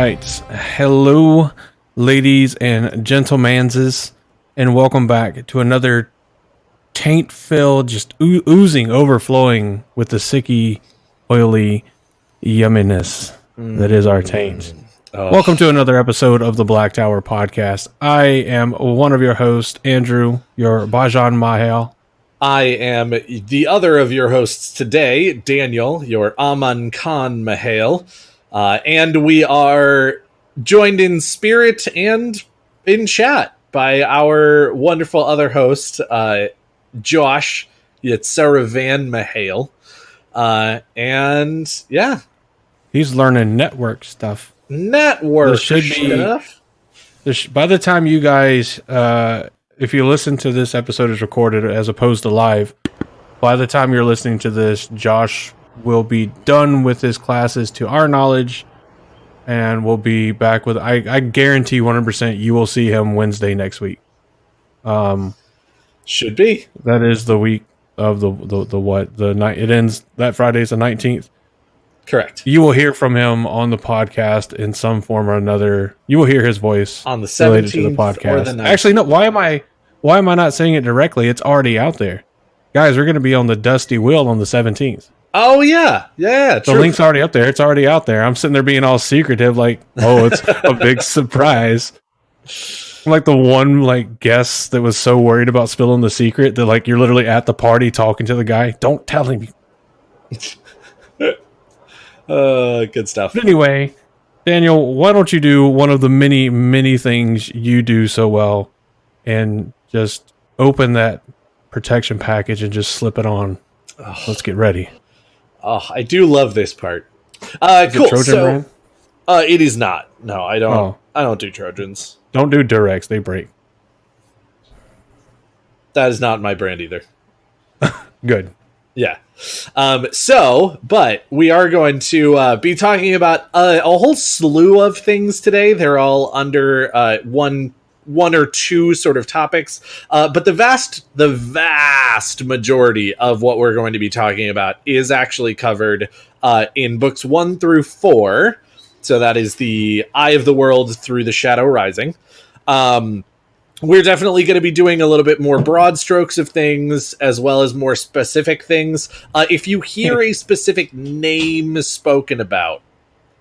right. Hello, ladies and gentlemen's, and welcome back to another taint-filled, just oozing, overflowing with the sicky, oily yumminess that is our taint. Oh. Welcome to another episode of the Black Tower Podcast. I am one of your hosts, Andrew, your Bajan Mahal. I am the other of your hosts today, Daniel, your Aman Khan Mahal. And we are joined in spirit and in chat by our wonderful other host, Josh Yitzharavan Mahal. And yeah. He's learning network stuff. Network stuff? By the time you guys, if you listen to this episode is recorded as opposed to live, by the time you're listening to this, Josh will be done with his classes to our knowledge, and we'll be back with, I guarantee 100% you will see him Wednesday next week. Should be. That is the week of the night. It ends, that Friday is the 19th. Correct. You will hear from him on the podcast in some form or another. You will hear his voice on the 17th to the podcast. Or the 19th. Actually, no. Why am I not saying it directly? It's already out there, guys. We're going to be on the Dusty Wheel on the 17th. Oh yeah. The link's already up there. It's already out there. I'm sitting there being all secretive, like, oh, it's a big surprise. I'm like the one guest that was so worried about spilling the secret that you're literally at the party talking to the guy. Don't tell him. Good stuff. But anyway, Daniel, why don't you do one of the many, many things you do so well and just open that protection package and just slip it on. Oh. Let's get ready. Oh, I do love this part. Cool. So, it is not. No, I don't. Oh. I don't do Trojans. Don't do Durex. They break. That is not my brand either. Good. Yeah. But we are going to be talking about a whole slew of things today. They're all under one or two sort of topics. But the vast majority of what we're going to be talking about is actually covered in books 1 through 4. So that is the Eye of the World through the Shadow Rising. We're definitely going to be doing a little bit more broad strokes of things as well as more specific things. If you hear a specific name spoken about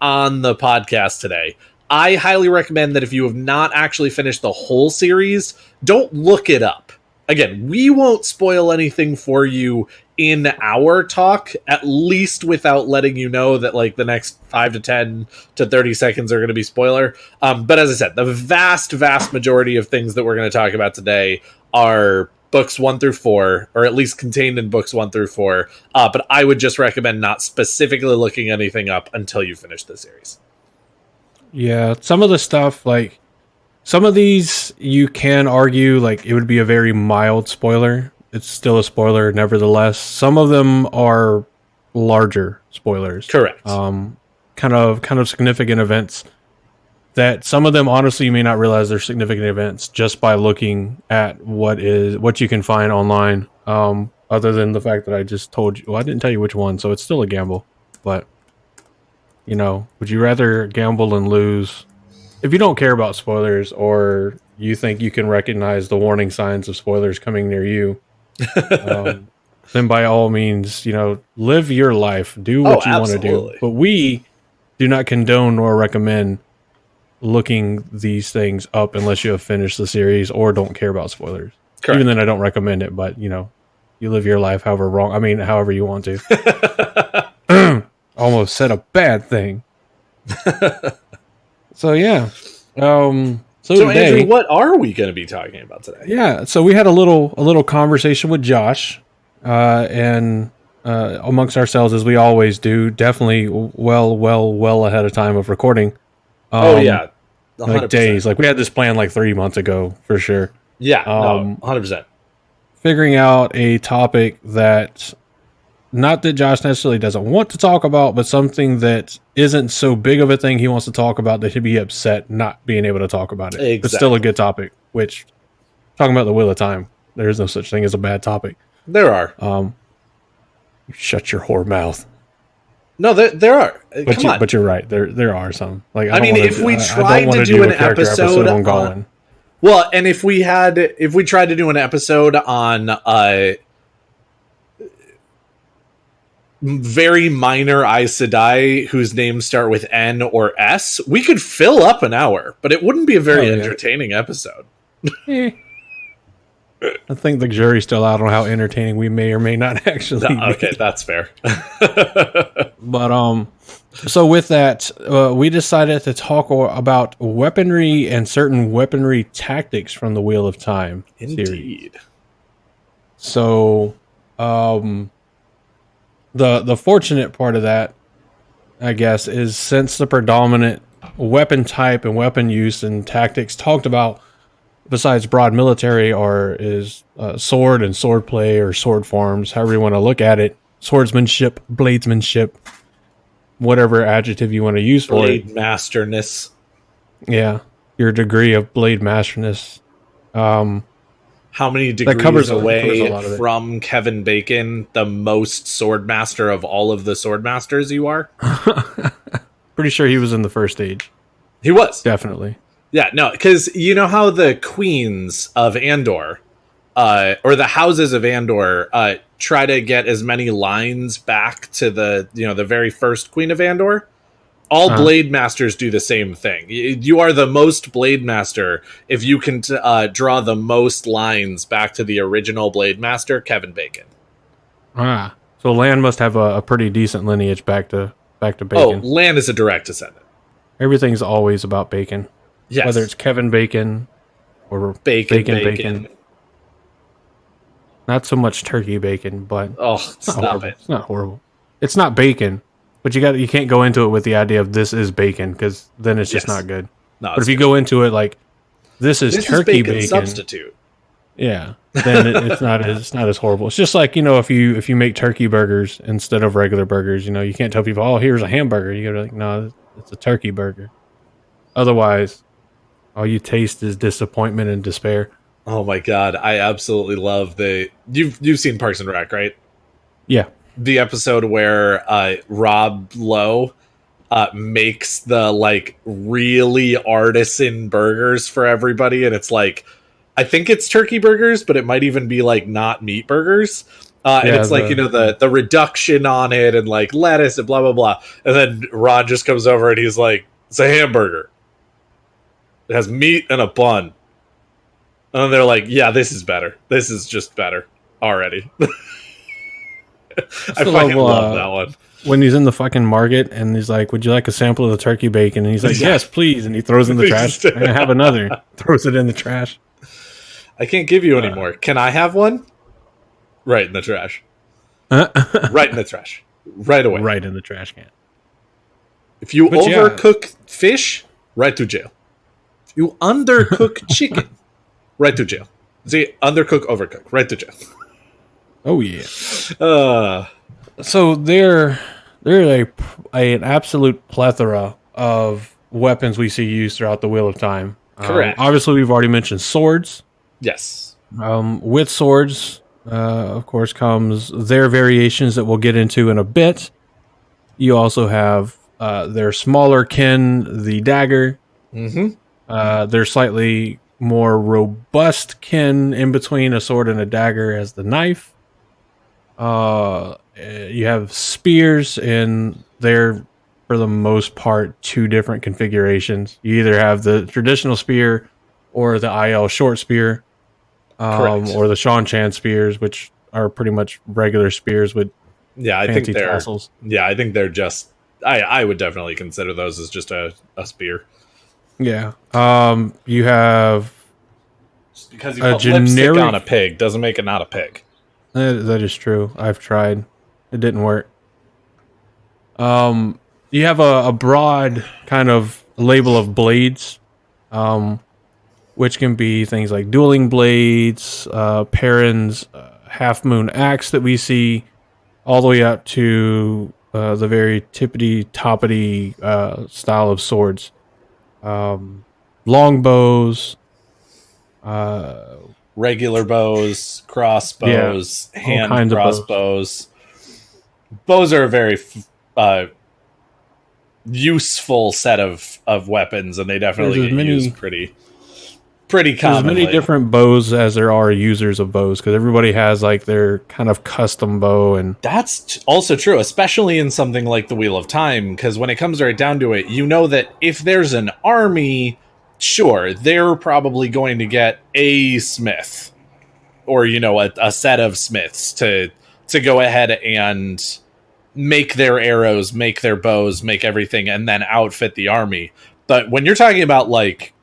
on the podcast today, I highly recommend that if you have not actually finished the whole series, don't look it up. Again, we won't spoil anything for you in our talk, at least without letting you know that the next 5 to 10 to 30 seconds are going to be spoiler. But as I said, the vast majority of things that we're going to talk about today are books 1 through 4, or at least contained in books 1 through 4. But I would just recommend not specifically looking anything up until you finish the series. Yeah, some of the stuff, some of these you can argue it would be a very mild spoiler. It's still a spoiler, nevertheless. Some of them are larger spoilers. Correct. Kind of significant events that some of them, honestly, you may not realize they're significant events just by looking at what you can find online. Other than the fact that I just told you, well, I didn't tell you which one, so it's still a gamble. But would you rather gamble and lose? If you don't care about spoilers, or you think you can recognize the warning signs of spoilers coming near you, then by all means, live your life, do what you want to do. But we do not condone nor recommend looking these things up unless you have finished the series or don't care about spoilers. Correct. Even then, I don't recommend it. But you live your life however you want to. Almost said a bad thing. So yeah. So today, Andrew, what are we going to be talking about today? Yeah, so we had a little conversation with Josh, and amongst ourselves, as we always do. Definitely well ahead of time of recording. Oh yeah, 100%. Days. We had this plan 3 months ago for sure. Yeah, 100%. Figuring out a topic that, not that Josh necessarily doesn't want to talk about, but something that isn't so big of a thing he wants to talk about that he'd be upset not being able to talk about it. Exactly. But still a good topic, which, talking about the Wheel of Time, there is no such thing as a bad topic. There are. Shut your whore mouth. No, there are. Come on. But you're right. There are some. Like I mean, if we tried to do an episode on on, Gollin. well, and if we tried to do an episode on very minor Aes Sedai whose names start with N or S, we could fill up an hour, but it wouldn't be a very entertaining episode. I think the jury's still out on how entertaining we may or may not actually be. Okay, that's fair. But so with that, we decided to talk about weaponry and certain weaponry tactics from the Wheel of Time Indeed. series. So, the fortunate part of that, I guess, is since the predominant weapon type and weapon use and tactics talked about, besides broad military, is sword and sword play or sword forms, however you want to look at it, swordsmanship, bladesmanship, whatever adjective you want to use for Blade it. masterness. Yeah, your degree of blade masterness. How many degrees covers away a lot of it. from Kevin Bacon, the most sword master of all of the sword masters you are? Pretty sure he was in the first age. He was. Definitely. Yeah, no, because you know how the queens of Andor, or the houses of Andor, try to get as many lines back to the very first queen of Andor? All blade masters do the same thing. You are the most blade master if you can draw the most lines back to the original blade master, Kevin Bacon. So Lan must have a pretty decent lineage back to Bacon. Oh, Lan is a direct descendant. Everything's always about Bacon. Yes. Whether it's Kevin Bacon or Bacon. Not so much turkey bacon, but stop it. It's not horrible. It's not bacon, but you can't go into it with the idea of this is bacon, because then it's just not good. No, but if you go into it like this is turkey bacon substitute, yeah, then it's not as horrible. It's just like, if you make turkey burgers instead of regular burgers, you can't tell people, oh, here's a hamburger. You gotta no, it's a turkey burger. Otherwise, all you taste is disappointment and despair. Oh my god, I absolutely love you've seen Parks and Rec, right? Yeah. The episode where Rob Lowe makes the really artisan burgers for everybody, and it's I think it's turkey burgers, but it might even be not meat burgers. And it's the reduction on it and lettuce and blah blah blah. And then Ron just comes over and he's like, it's a hamburger. It has meat and a bun. And then they're like, yeah, this is better. This is just better already. I fucking love that one. When he's in the fucking market and he's like, would you like a sample of the turkey bacon? And he's like, yes, please. And he throws it in the trash. And I have another. Throws it in the trash. I can't give you any more. Can I have one? Right in the trash. Right in the trash. Right away. Right in the trash can. If you overcook fish, right to jail. If you undercook chicken, right to jail. See, undercook, overcook, right to jail. Oh yeah. So there's an absolute plethora of weapons we see used throughout the Wheel of Time. Correct. Obviously, we've already mentioned swords. Yes. With swords, of course, comes their variations that we'll get into in a bit. You also have their smaller kin, the dagger. Mm-hmm. Their slightly more robust kin in between a sword and a dagger as the knife. You have spears, and they're, for the most part, two different configurations. You either have the traditional spear or the IL short spear, or the Shan Chan spears, which are pretty much regular spears with fancy tassels. Yeah, I think they're just... I would definitely consider those as just a spear. Yeah. You have... Just because you put lipstick on a pig doesn't make it not a pig. That is true. I've tried. It didn't work. You have a broad kind of label of blades, which can be things like dueling blades, Perrin's half moon axe that we see, all the way up to the very tippity-toppity style of swords. Longbows, regular bows, crossbows, hand crossbows. Bows are a very uh, useful set of weapons, and they definitely get used pretty There's as many commonly. different bows as there are users of bows, because everybody has like their kind of custom bow. And That's also true, especially in something like the Wheel of Time, because when it comes right down to it, you know that if there's an army, sure, they're probably going to get a smith, or a set of smiths to go ahead and make their arrows, make their bows, make everything, and then outfit the army. But when you're talking about like,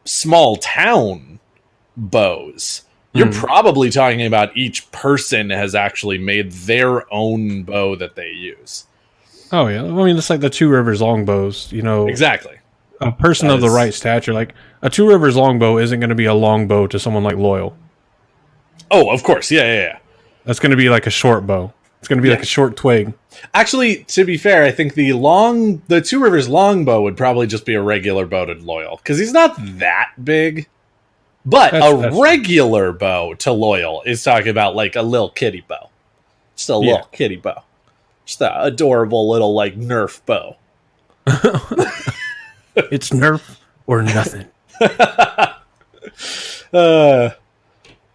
small town bows, you're probably talking about each person has actually made their own bow that they use. oh yeah, I mean it's like the Two Rivers longbows. Exactly. A person That of the is- right stature, like a Two Rivers longbow, isn't going to be a longbow to someone like Loyal. Oh, of course. Yeah. That's going to be like a short bow. It's going to be like a short twig. Actually, to be fair, I think the Two Rivers longbow would probably just be a regular bow to Loyal, because he's not that big. But That's regular bow to Loyal is talking about like a little kitty bow. Just a little kitty bow. Just an adorable little like Nerf bow. It's Nerf or nothing. Yeah.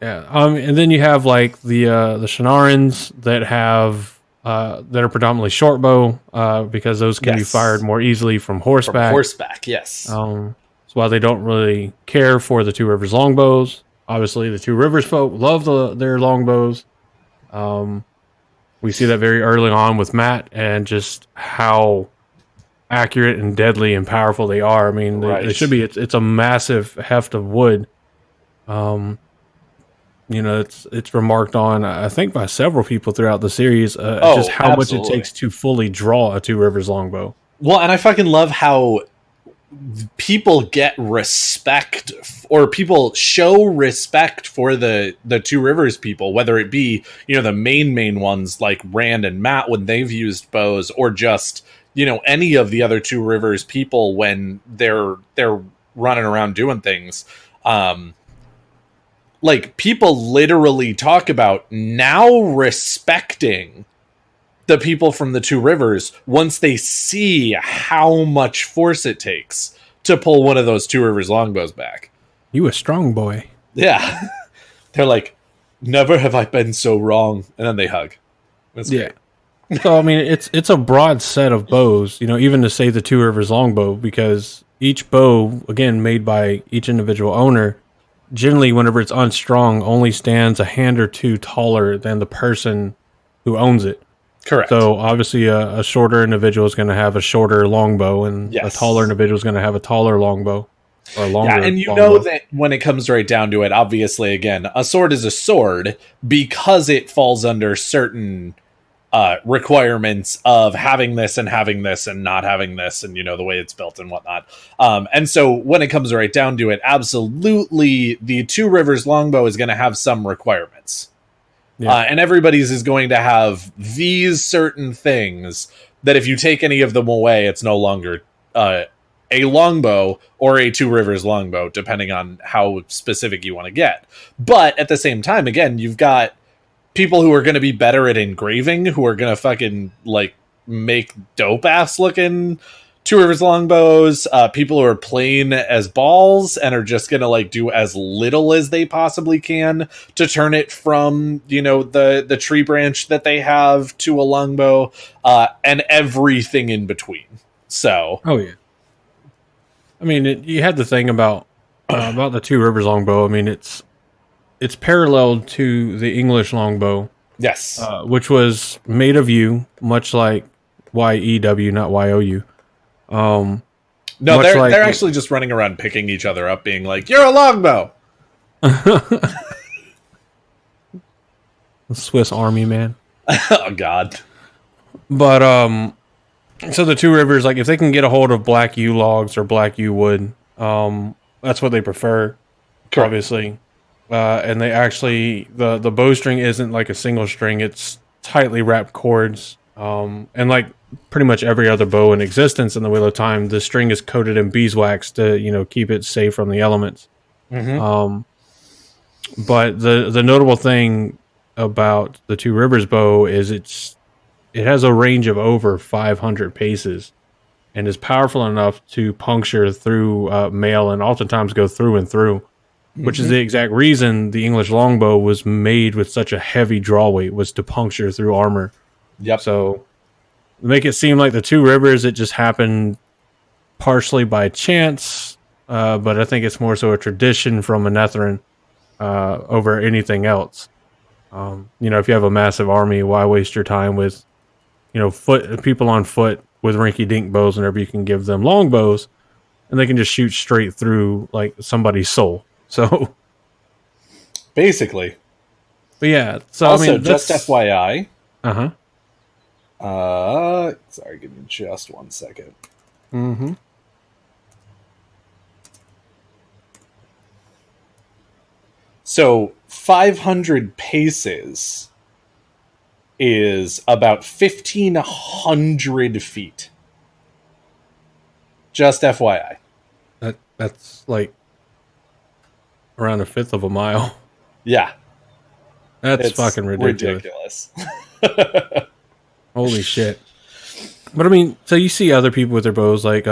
And then you have like the Shanarans that have that are predominantly short bow, because those can be fired more easily from horseback. From horseback, yes. So while they don't really care for the Two Rivers longbows, obviously the Two Rivers folk love their longbows. We see that very early on with Matt, and just how accurate and deadly and powerful they are. I mean, they should be. It's a massive heft of wood. It's remarked on, I think, by several people throughout the series, just how much it takes to fully draw a Two Rivers longbow. Well, and I fucking love how people get respect, or people show respect for the Two Rivers people, whether it be, the main ones like Rand and Matt when they've used bows, or just, any of the other Two Rivers people when they're running around doing things. Like, people literally talk about now respecting the people from the Two Rivers once they see how much force it takes to pull one of those Two Rivers longbows back. You a strong boy. Yeah. They're like, never have I been so wrong. And then they hug. That's great. So, I mean, it's a broad set of bows, even to say the Two Rivers longbow, because each bow, again, made by each individual owner, generally, whenever it's unstrung, only stands a hand or two taller than the person who owns it. Correct. So obviously, a shorter individual is going to have a shorter longbow, and a taller individual is going to have a taller longbow, or a longer. Yeah, and know that when it comes right down to it, obviously, again, a sword is a sword because it falls under certain requirements of having this and not having this, and the way it's built and whatnot. And so when it comes right down to it, absolutely, the Two Rivers longbow is going to have some requirements. And everybody's is going to have these certain things that if you take any of them away, it's no longer a longbow or a Two Rivers longbow, depending on how specific you want to get. But at the same time, again, you've got people who are going to be better at engraving, who are going to fucking like make dope ass looking Two Rivers longbows, people who are playing as balls and are just going to like do as little as they possibly can to turn it from, the tree branch that they have to a longbow, and everything in between. So, oh yeah, I mean, you had the thing about the Two Rivers longbow. I mean, it's paralleled to the English longbow, yes, which was made of yew, much like YEW, not YOU. No, they're actually just running around picking each other up, being like, "You're a longbow." Swiss Army man. Oh God. But so the Two Rivers, like, if they can get a hold of black yew logs or black yew wood, that's what they prefer. Correct. Obviously. And they actually, the bowstring isn't like a single string, it's tightly wrapped cords. And like pretty much every other bow in existence in the Wheel of Time, the string is coated in beeswax to, keep it safe from the elements. Mm-hmm. But the notable thing about the Two Rivers bow is it's it has a range of over 500 paces and is powerful enough to puncture through mail and oftentimes go through and through, which is the exact reason the English longbow was made with such a heavy draw weight, was to puncture through armor. Yep. So make it seem like the Two Rivers, it just happened partially by chance, but I think it's more so a tradition from Manetheren over anything else. If you have a massive army, why waste your time with, people on foot with rinky-dink bows whenever you can give them long bows, and they can just shoot straight through like somebody's soul. So basically, but yeah. So also, I mean, just FYI. Sorry, give me just 1 second. Mm-hmm. So 500 paces is about 1,500 feet. Just FYI. That's like around a fifth of a mile. Yeah. It's fucking ridiculous. Holy shit. But I mean, so you see other people with their bows, like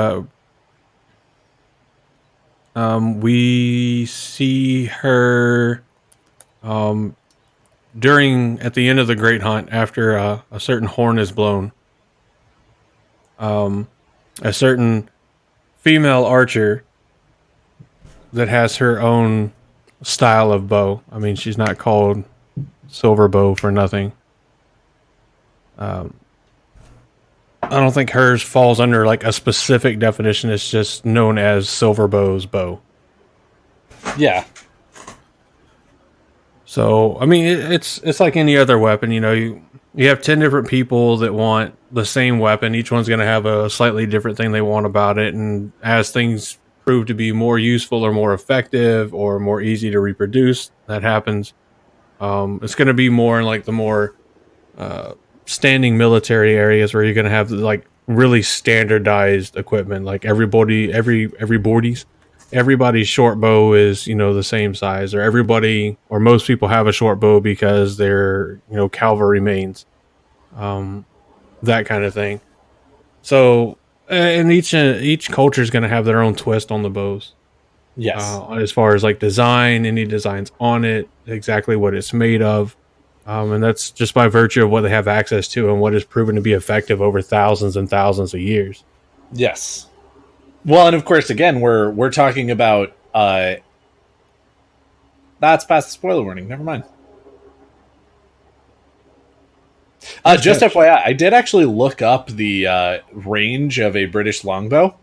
we see her at the end of the Great Hunt, after a certain horn is blown. A certain female archer that has her own style of bow. I mean, she's not called Silver Bow for nothing. I don't think hers falls under like a specific definition. It's just known as Silver Bow's bow. Yeah. So, I mean, it's like any other weapon. You have 10 different people that want the same weapon. Each one's going to have a slightly different thing they want about it. And as things prove to be more useful or more effective or more easy to reproduce, that happens. It's going to be more in like the more standing military areas where you're going to have like really standardized equipment. Like everybody's short bow is, the same size, or everybody or most people have a short bow because they're, cavalry mains, that kind of thing. So, and each culture is going to have their own twist on the bows. Yes. As far as like design, any designs on it, exactly what it's made of. And that's just by virtue of what they have access to and what is proven to be effective over thousands and thousands of years. Yes. Well, and of course, again, we're talking about that's past the spoiler warning. Never mind. Just FYI, I did actually look up the range of a British longbow.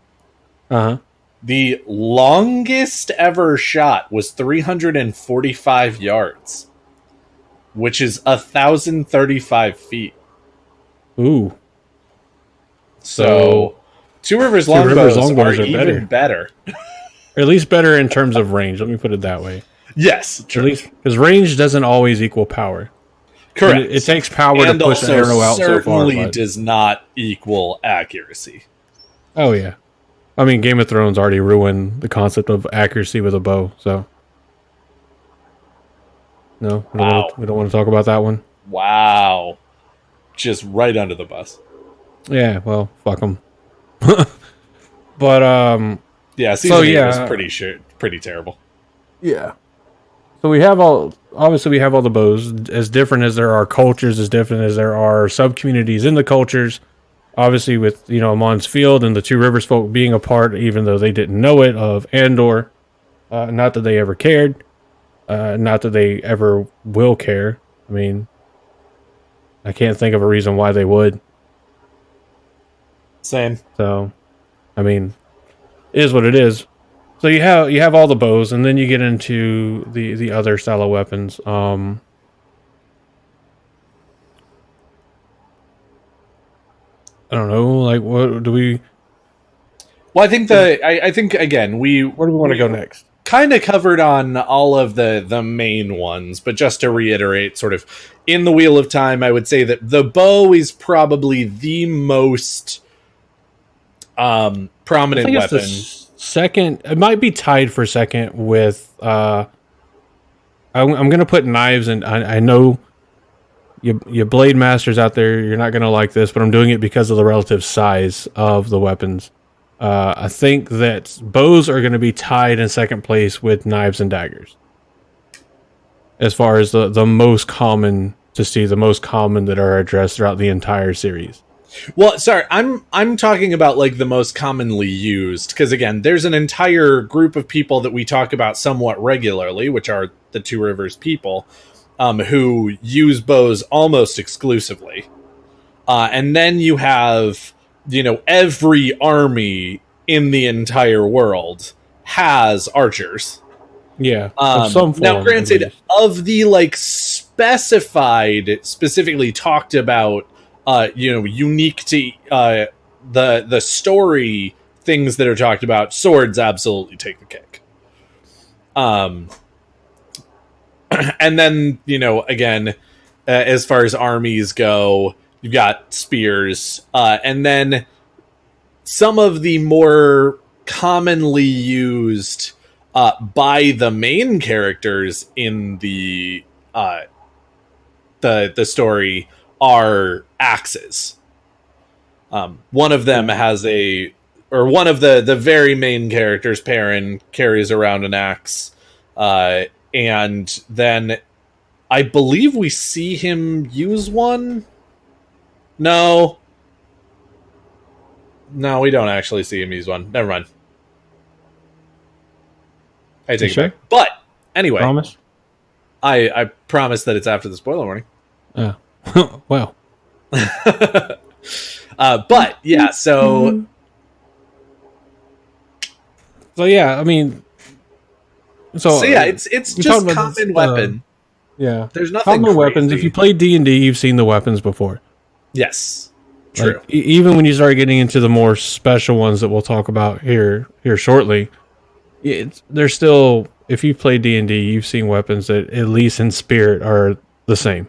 The longest ever shot was 345 yards, which is 1,035 feet. Ooh. So Two Rivers longbows are even better. Or at least better in terms of range. Let me put it that way. Yes, true. At least because range doesn't always equal power. Correct. It takes power to push an arrow out so far. Certainly does not equal accuracy. Oh yeah, I mean Game of Thrones already ruined the concept of accuracy with a bow. So no, we don't want to talk about that one. Wow, just right under the bus. Yeah, well, fuck them. But yeah, season 8 was pretty terrible. Yeah. So we have all the bows. As different as there are cultures, as different as there are sub-communities in the cultures. Obviously with, Amon's Field and the Two Rivers folk being a part, even though they didn't know it, of Andor. Not that they ever cared. Not that they ever will care. I mean, I can't think of a reason why they would. Same. So, I mean, it is what it is. So you have all the bows, and then you get into the other style of weapons. I don't know. Like, what do we? Well, I think again where do we want to go next? Kind of covered on all of the main ones, but just to reiterate, sort of in the Wheel of Time, I would say that the bow is probably the most prominent weapon. Second, it might be tied for second with. I'm going to put knives, and I know you blade masters out there, you're not going to like this, but I'm doing it because of the relative size of the weapons. I think that bows are going to be tied in second place with knives and daggers, as far as the most common to see, the most common that are addressed throughout the entire series. Well, sorry, I'm talking about like the most commonly used, because again, there's an entire group of people that we talk about somewhat regularly, which are the Two Rivers people, who use bows almost exclusively. And then you have, every army in the entire world has archers. Yeah, of some form, now, granted, of the like specifically talked about, unique to the story things that are talked about, swords absolutely take the cake. And then, again, as far as armies go, you've got spears, and then some of the more commonly used by the main characters in the story are axes. One of them has one of the very main characters, Perrin, carries around an axe, and then I believe we see him use one. No, we don't actually see him use one. Never mind. I take it back. But anyway, promise. I promise that it's after the spoiler warning. Well. But yeah, so yeah, I mean, so yeah, it's just common weapon. Yeah, there's nothing common weapons. If you play D&D, you've seen the weapons before. Yes, true. Like, even when you start getting into the more special ones that we'll talk about here shortly, they're still. If you play D&D, you've seen weapons that, at least in spirit, are the same.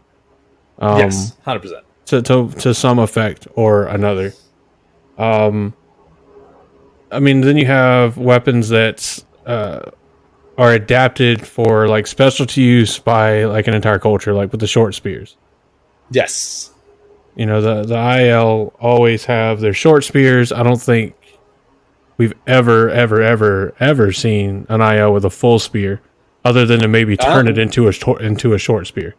Yes, 100%. To some effect or another. I mean, then you have weapons that are adapted for like specialty use by like an entire culture, like with the short spears. Yes. The IL always have their short spears. I don't think we've ever seen an IL with a full spear, other than to maybe turn it into a short spear.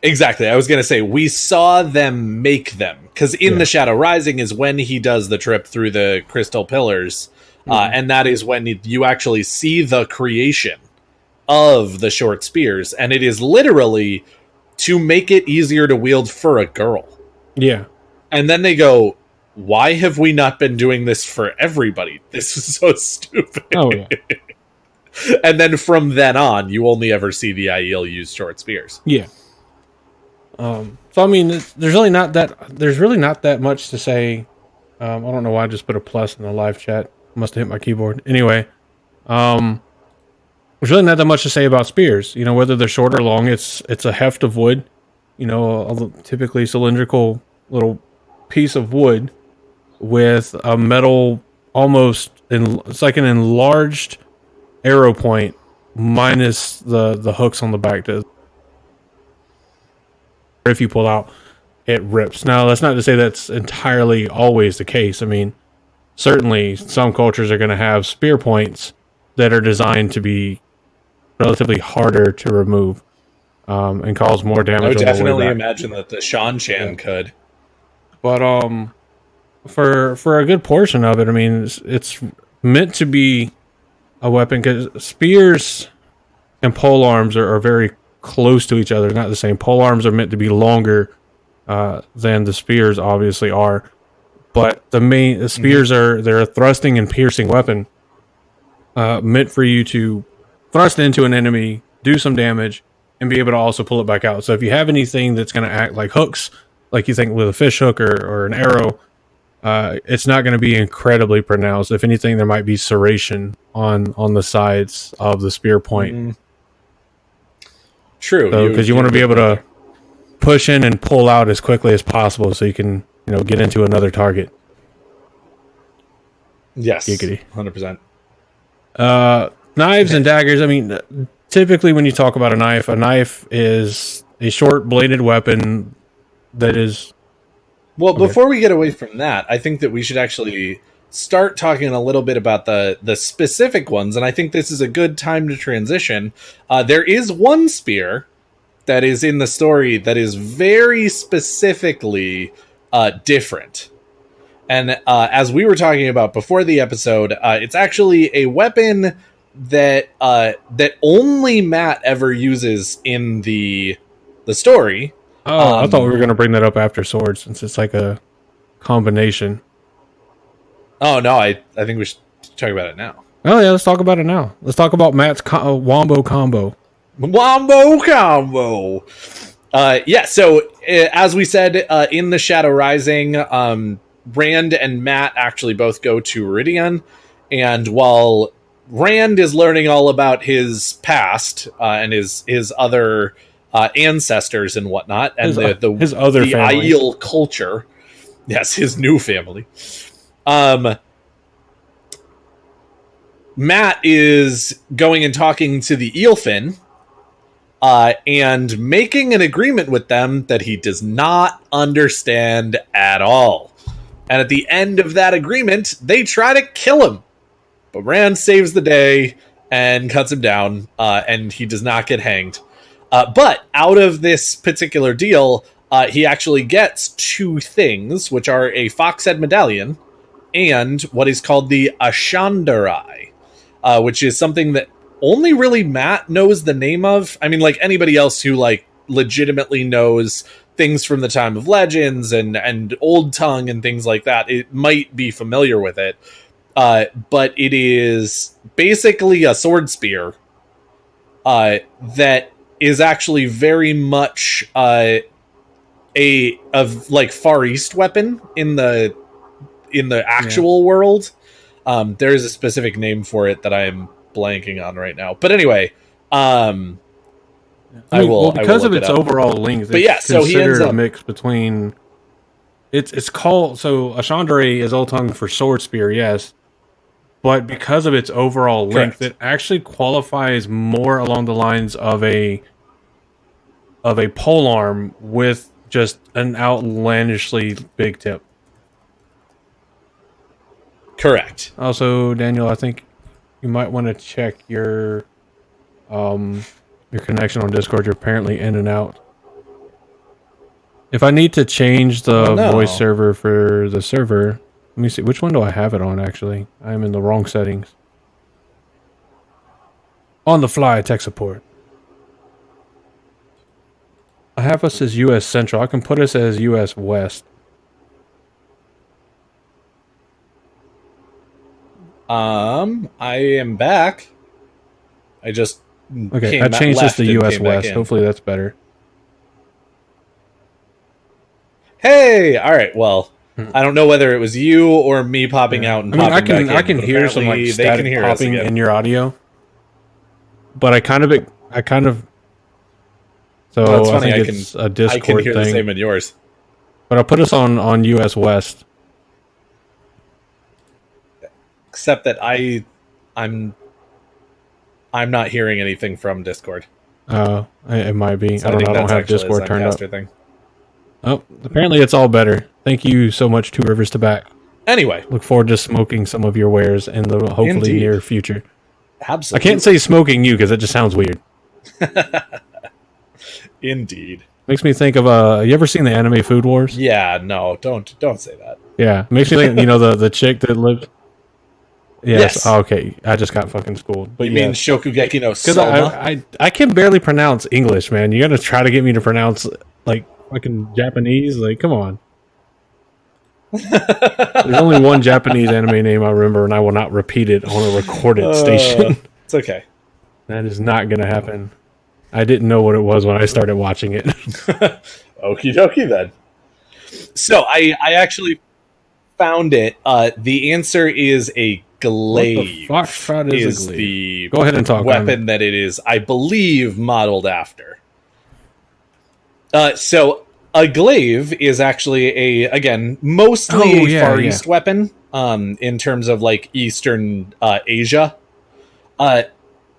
Exactly. I was going to say, we saw them make them, because in The Shadow Rising is when he does the trip through the crystal pillars, and that is when you actually see the creation of the short spears, and it is literally to make it easier to wield for a girl. Yeah. And then they go, why have we not been doing this for everybody? This is so stupid. Oh, yeah. And then from then on, you only ever see the IEL use short spears. Yeah. So I mean, there's really not that much to say. I don't know why I just put a plus in the live chat. Must have hit my keyboard. Anyway, there's really not that much to say about spears. Whether they're short or long, it's a heft of wood. A typically cylindrical little piece of wood with a metal, it's like an enlarged arrow point minus the hooks on the back. If you pull out, it rips. Now, that's not to say that's entirely always the case. I mean, certainly some cultures are going to have spear points that are designed to be relatively harder to remove and cause more damage. I would definitely imagine that the Shanshan could. But for a good portion of it, I mean, it's meant to be a weapon, because spears and pole arms are very close to each other, not the same. Pole arms are meant to be longer than the spears obviously are, but the spears they're a thrusting and piercing weapon, meant for you to thrust into an enemy, do some damage, and be able to also pull it back out. So if you have anything that's going to act like hooks, like you think with a fish hook or an arrow, it's not going to be incredibly pronounced. If anything, there might be serration on the sides of the spear point. True, because you want to be able to push in and pull out as quickly as possible, so you can get into another target. Yes, Giggity. 100%. Knives and daggers. I mean, typically when you talk about a knife is a short bladed weapon that is Well, okay. before we get away from that, I think that we should actually start talking a little bit about the specific ones, and I think this is a good time to transition. There is one spear that is in the story that is very specifically different. And as we were talking about before the episode, it's actually a weapon that that only Matt ever uses in the story. Oh, I thought we were going to bring that up after swords, since it's like a combination. Oh no, I think we should talk about it now. Oh yeah, let's talk about it now. Let's talk about Matt's wombo combo. Wombo combo. Yeah. So as we said in the Shadow Rising, Rand and Matt actually both go to Viridian, and while Rand is learning all about his past and his other ancestors and whatnot, and his other the family. Aiel culture, yes, his new family. Matt is going and talking to the Eelfin and making an agreement with them that he does not understand at all. And at the end of that agreement, they try to kill him. But Rand saves the day and cuts him down, and he does not get hanged. But out of this particular deal, he actually gets two things, which are a fox-head medallion and what is called the Ashandarai, which is something that only really Matt knows the name of. I mean, like anybody else who like legitimately knows things from the time of legends and Old Tongue and things like that, it might be familiar with it. But it is basically a sword spear that is actually very much a Far East weapon in the actual world. There is a specific name for it that I am blanking on right now. But anyway, I will because of look it its up. overall length. But yeah, so he ends considered up a mix between. It's called so Ashandare is Old Tongue for sword spear, yes, but because of its overall length, Correct. it actually qualifies more along the lines of a polearm with just an outlandishly big tip. Correct. Also, Daniel, I think you might want to check your connection on Discord. You're apparently in and out. If I need to change the voice server for the server, let me see. Which one do I have it on, actually? I'm in the wrong settings. On the fly, tech support. I have us as US Central. I can put us as US West. I am back. I just Okay, I changed this to US West. Hopefully that's better. Hey, all right. Well, I don't know whether it was you or me popping out and popping back in. I can hear some like static popping in your audio, but I kind of. So well, it's funny. I think it's a Discord I can hear thing. the same in yours. But I'll put us on US West. Except that I'm not hearing anything from Discord. It might be. So I don't know. I don't have Discord turned up. Thing. Oh, apparently it's all better. Thank you so much, Two Rivers to Back. Anyway, look forward to smoking some of your wares in the hopefully near future. Absolutely. I can't say smoking you because it just sounds weird. Indeed. Makes me think of you ever seen the anime Food Wars? Yeah, no, don't say that. Yeah, makes me think. The chick that lives. Yes. Oh, okay, I just got fucking schooled. But you mean Shokugeki no Soma? Because I can barely pronounce English, man. You got to try to get me to pronounce like fucking Japanese. Like, come on. There's only one Japanese anime name I remember, and I will not repeat it on a recorded station. It's okay. That is not going to happen. I didn't know what it was when I started watching it. Okie dokie then. So I actually found it. The answer is a glaive. What the fuck is a glaive? The Go ahead and talk weapon that it is, I believe, modeled after. So a glaive is actually mostly a Far East weapon. In terms of like Eastern Asia, that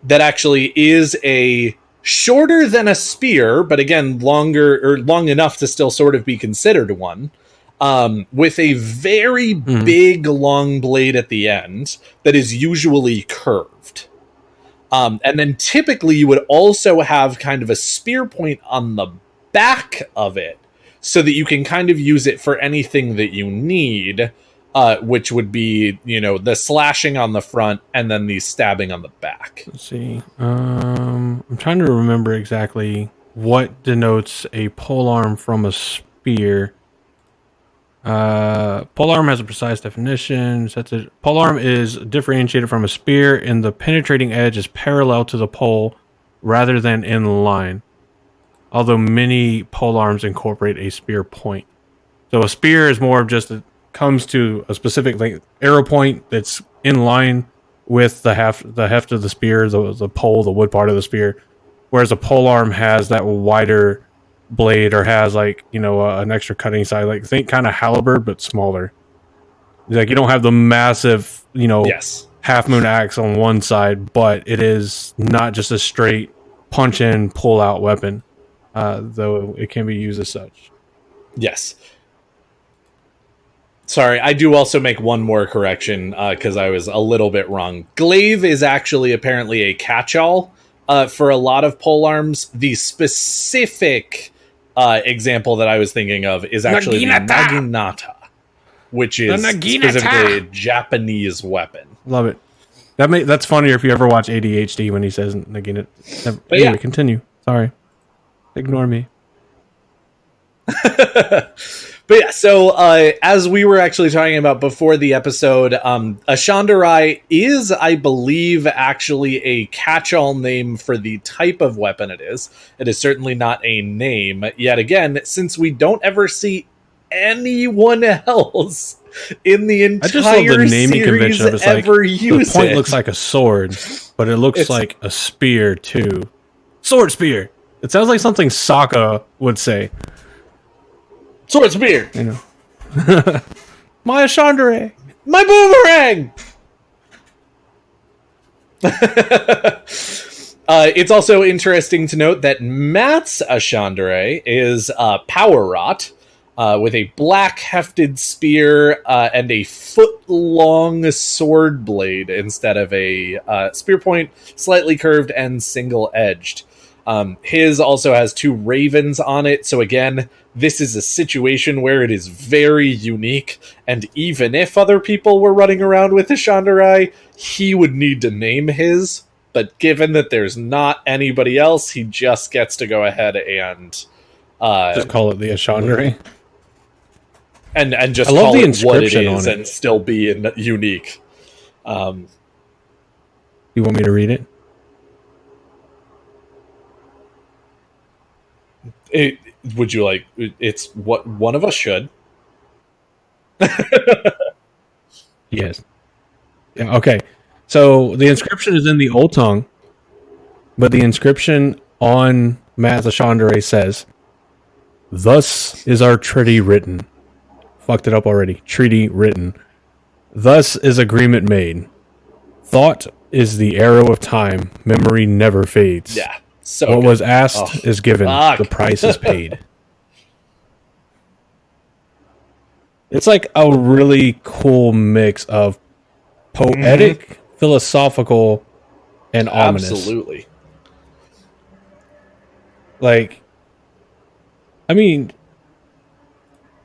actually is a shorter than a spear, but again, longer or long enough to still sort of be considered one, with a very big long blade at the end that is usually curved. And then typically you would also have kind of a spear point on the back of it so that you can kind of use it for anything that you need, which would be, the slashing on the front and then the stabbing on the back. Let's see. I'm trying to remember exactly what denotes a polearm from a spear. Polearm has a precise definition. Polearm is differentiated from a spear, and the penetrating edge is parallel to the pole rather than in line. Although many polearms incorporate a spear point. So a spear is more of just comes to a specific arrow point that's in line with the heft of the spear, the pole, the wood part of the spear. Whereas a polearm has that wider blade or has an extra cutting side, think kind of halberd but smaller. You don't have the massive Yes. half moon axe on one side, but it is not just a straight punch in pull out weapon, though it can be used as such. Yes. Sorry, I do also make one more correction because I was a little bit wrong. Glaive is actually apparently a catch-all for a lot of polearms. The specific example that I was thinking of is actually the naginata, which is specifically a Japanese weapon. Love it. That's funnier if you ever watch ADHD when he says naginata. But anyway, continue. Sorry. Ignore me. But yeah, so as we were actually talking about before the episode, a shandarai is, I believe, actually a catch-all name for the type of weapon it is. It is certainly not a name. Yet again, since we don't ever see anyone else in the entire I just love the naming convention of it. Ever use the point it. Looks like a sword, but it looks like a spear too. Sword spear. It sounds like something Sokka would say. Sword spear. My Ashandere. My boomerang. It's also interesting to note that Matt's Ashandere is power wrought with a black hefted spear and a foot-long sword blade instead of a spear point, slightly curved and single-edged. His also has 2 ravens on it, so again, this is a situation where it is very unique, and even if other people were running around with a shandarai, he would need to name his, but given that there's not anybody else, he just gets to go ahead and just call it the Ashandere. And just call it what it is and still be unique. You want me to read it? Would you like? It's what one of us should. Yes. Yeah. Okay. So the inscription is in the old tongue, but the inscription on Matt's Ashandere says, "Thus is our treaty written." Fucked it up already. Treaty written. Thus is agreement made. Thought is the arrow of time. Memory never fades. Yeah. So what was asked is given. Fuck. The price is paid. It's like a really cool mix of poetic, philosophical, and ominous. Absolutely.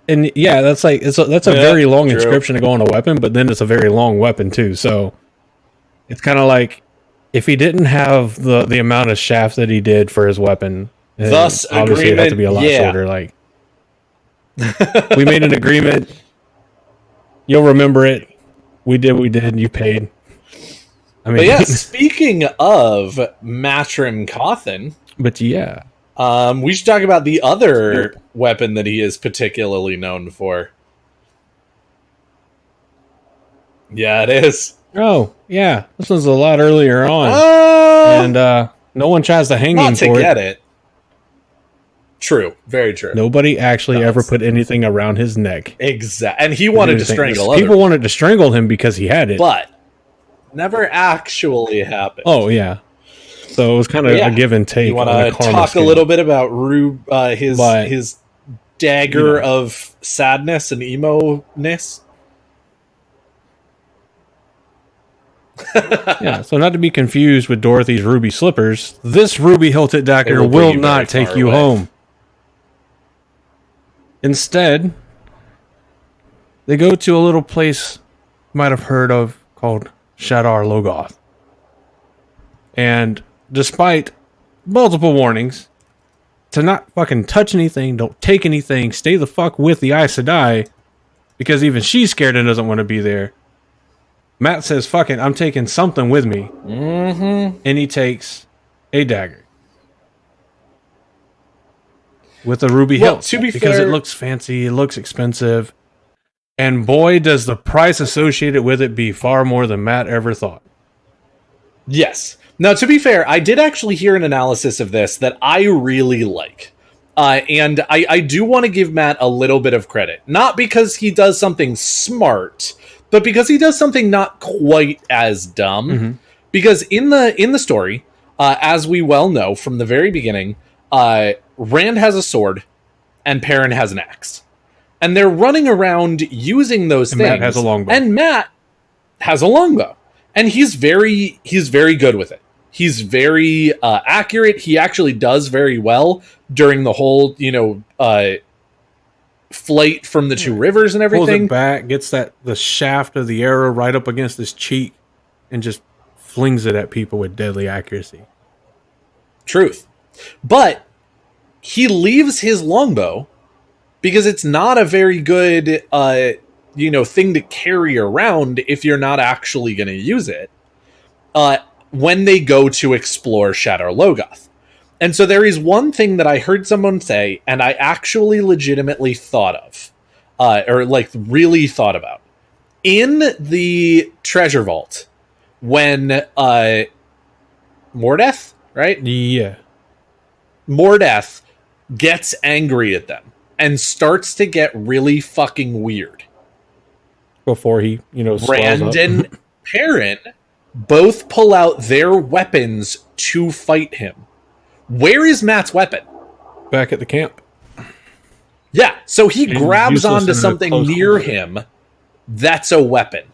And yeah, that's a very long inscription to go on a weapon, but then it's a very long weapon too. So it's kind of like if he didn't have the amount of shaft that he did for his weapon, thus obviously it'd have to be a lot shorter. Like we made an agreement. You'll remember it. We did. You paid. I mean, but yeah. Speaking of Matrim Cawthon, but yeah, we should talk about the other weapon that he is particularly known for. Yeah, it is. Oh, yeah. This was a lot earlier on. And no one tries to hang him for it. Not to get it. True. Very true. Nobody actually ever put anything around his neck. Exactly. And he wanted to strangle other people. Wanted to strangle him because he had it. But never actually happened. Oh, yeah. So it was kind of a give and take. You want to talk a little bit about his dagger of sadness and emo-ness? Yeah, so not to be confused with Dorothy's ruby slippers, this ruby hilted dagger will not take you home. Instead, they go to a little place you might have heard of called Shadar Logoth. And despite multiple warnings to not fucking touch anything, don't take anything, stay the fuck with the Aes Sedai, because even she's scared and doesn't want to be there, Matt says, fuck it, I'm taking something with me. Mm-hmm. And he takes a dagger. With a ruby hilt. To be because fair, it looks fancy, it looks expensive. And boy, does the price associated with it be far more than Matt ever thought. Yes. Now, to be fair, I did actually hear an analysis of this that I really like. And I do want to give Matt a little bit of credit. Not because he does something smart, but because he does something not quite as dumb. Mm-hmm. Because in the story, as we well know from the very beginning, Rand has a sword and Perrin has an axe. And they're running around using those things. Matt has a longbow. And Matt has a longbow. And he's very good with it. He's very accurate. He actually does very well during the whole, flight from the two rivers and everything. Pulls it back, gets the shaft of the arrow right up against his cheek, and just flings it at people with deadly accuracy. Truth. But he leaves his longbow because it's not a very good thing to carry around if you're not actually going to use it when they go to explore Shadar Logoth. And so there is one thing that I heard someone say, and I actually legitimately thought of, really thought about. In the treasure vault, when Mordeth, right? Yeah. Mordeth gets angry at them and starts to get really fucking weird. Before he, Rand and Perrin both pull out their weapons to fight him. Where is Matt's weapon? Back at the camp. Yeah, so he grabs onto something near him that's a weapon.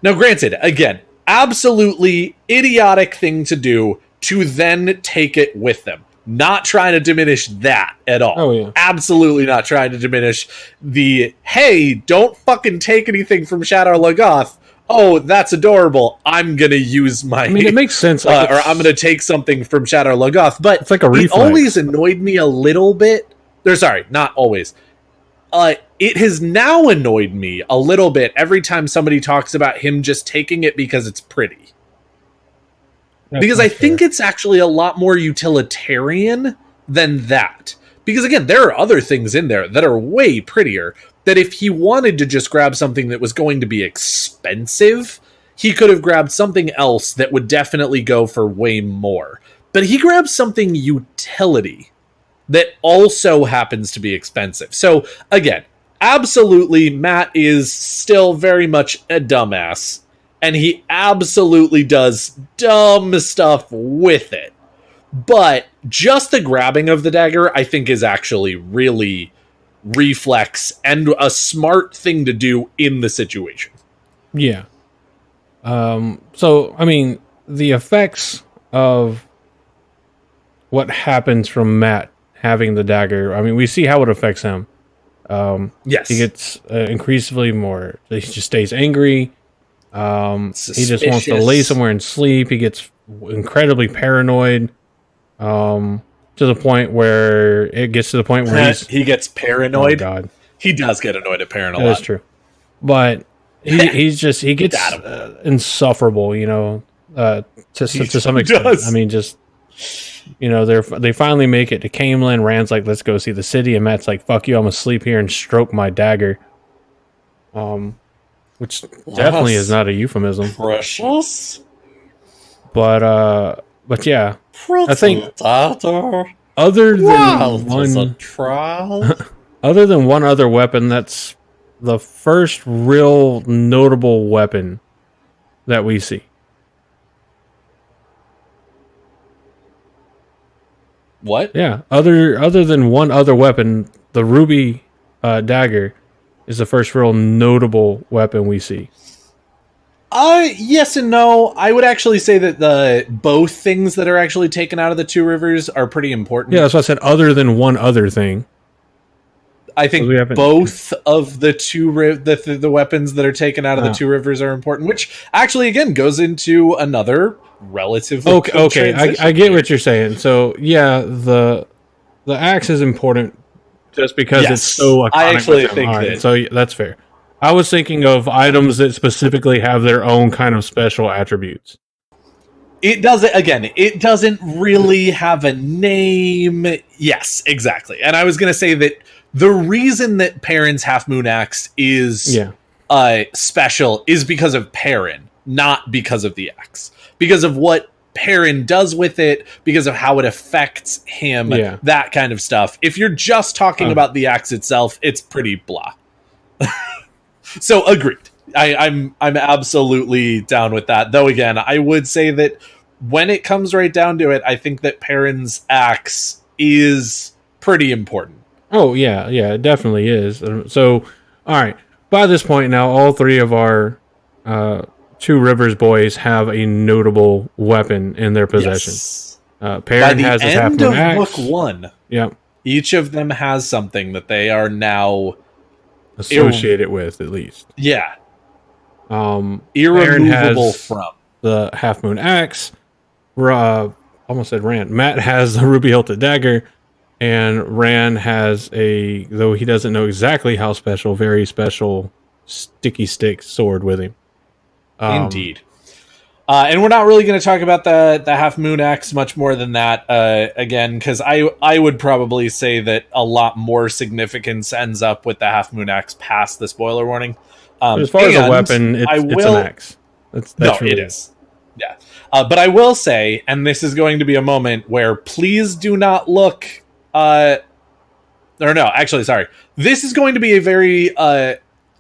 Now, granted, again, absolutely idiotic thing to do to then take it with them. Not trying to diminish that at all. Oh, yeah. Absolutely not trying to diminish the, hey, don't fucking take anything from Shadar Logoth. Oh, that's adorable. I'm going to use my... it makes sense. or I'm going to take something from Shadar Logoth. But it's like a reflex. It always annoyed me a little bit. Sorry, not always. It has now annoyed me a little bit every time somebody talks about him just taking it because it's pretty. Because I think it's actually a lot more utilitarian than that. Because again, there are other things in there that are way prettier, that if he wanted to just grab something that was going to be expensive, he could have grabbed something else that would definitely go for way more. But he grabs something utility that also happens to be expensive. So again, absolutely, Matt is still very much a dumbass. And he absolutely does dumb stuff with it. But just the grabbing of the dagger, I think, is actually really reflex and a smart thing to do in the situation. Yeah. So, the effects of what happens from Matt having the dagger, we see how it affects him. Yes. He gets increasingly more, he just stays angry. He just wants to lay somewhere and sleep. He gets incredibly paranoid. To the point where he gets paranoid. Oh God, he does get annoyed at Perrin a lot. That's true, but he gets insufferable. To some extent. They finally make it to Camelin. Rand's like, let's go see the city, and Matt's like, fuck you, I'm gonna sleep here and stroke my dagger. Which definitely is not a euphemism. Precious. But yeah. I think other than one other weapon, that's the first real notable weapon that we see. What? Yeah, other than one other weapon, the ruby dagger is the first real notable weapon we see. Yes and no. I would actually say that the both things that are actually taken out of the Two Rivers are pretty important. Yeah, that's what I said. Other than one other thing, I think both of the the weapons that are taken out of the Two Rivers are important, which actually again goes into another relatively okay. I get what you're saying. So yeah, the axe is important just because it's so iconic. I actually think that. So that's fair. I was thinking of items that specifically have their own kind of special attributes. It doesn't really have a name. Yes, exactly. And I was going to say that the reason that Perrin's Half Moon Axe is special is because of Perrin, not because of the axe. Because of what Perrin does with it, because of how it affects him, that kind of stuff. If you're just talking about the axe itself, it's pretty blah. So agreed. I'm absolutely down with that. Though again, I would say that when it comes right down to it, I think that Perrin's axe is pretty important. Oh yeah, it definitely is. So, all right. By this point now, all three of our Two Rivers boys have a notable weapon in their possession. Yes. Perrin has his Half Moon Axe. Book 1, each of them has something that they are now associated with, at least. Yeah. Irremovable from the Half Moon Axe. Almost said Rand. Matt has the ruby hilted dagger, and Rand has though he doesn't know exactly how special, very special sticky stick sword with him. Indeed. And we're not really going to talk about the Half Moon Axe much more than that, again, because I would probably say that a lot more significance ends up with the Half Moon Axe past the spoiler warning. As far as a weapon, it's an axe. That's it is. Yeah. But I will say, and this is going to be a moment where please do not look... This is going to be a very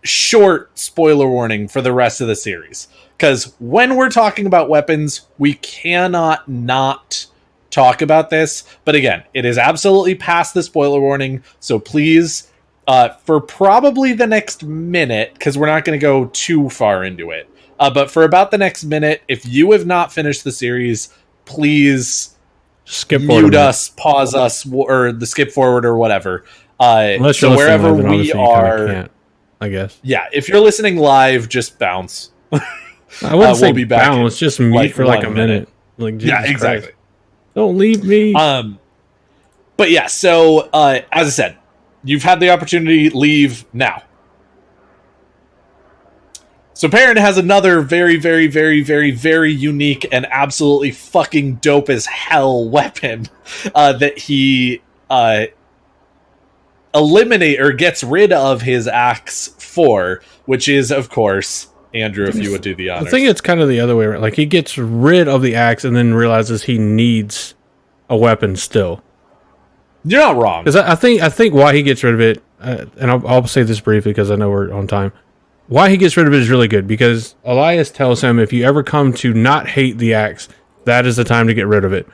short spoiler warning for the rest of the series. Because when we're talking about weapons, we cannot not talk about this. But again, it is absolutely past the spoiler warning. So please, for probably the next minute, because we're not going to go too far into it, but for about the next minute, if you have not finished the series, please mute us, pause us, or the skip forward or whatever. So wherever we are, can't, I guess. Yeah, if you're listening live, just bounce. I wouldn't say we'll be back bounce, just mute for like a minute. Like, Jesus exactly. Christ. Don't leave me. But yeah, so as I said, you've had the opportunity, leave now. So Perrin has another very, very, very, very, very unique and absolutely fucking dope as hell weapon that he gets rid of his axe for, which is, of course, Andrew, if you would do the honors. I think it's kind of the other way around. Like, he gets rid of the axe and then realizes he needs a weapon still. You're not wrong. Because I think why he gets rid of it, and I'll say this briefly because I know we're on time. Why he gets rid of it is really good, because Elias tells him if you ever come to not hate the axe, that is the time to get rid of it.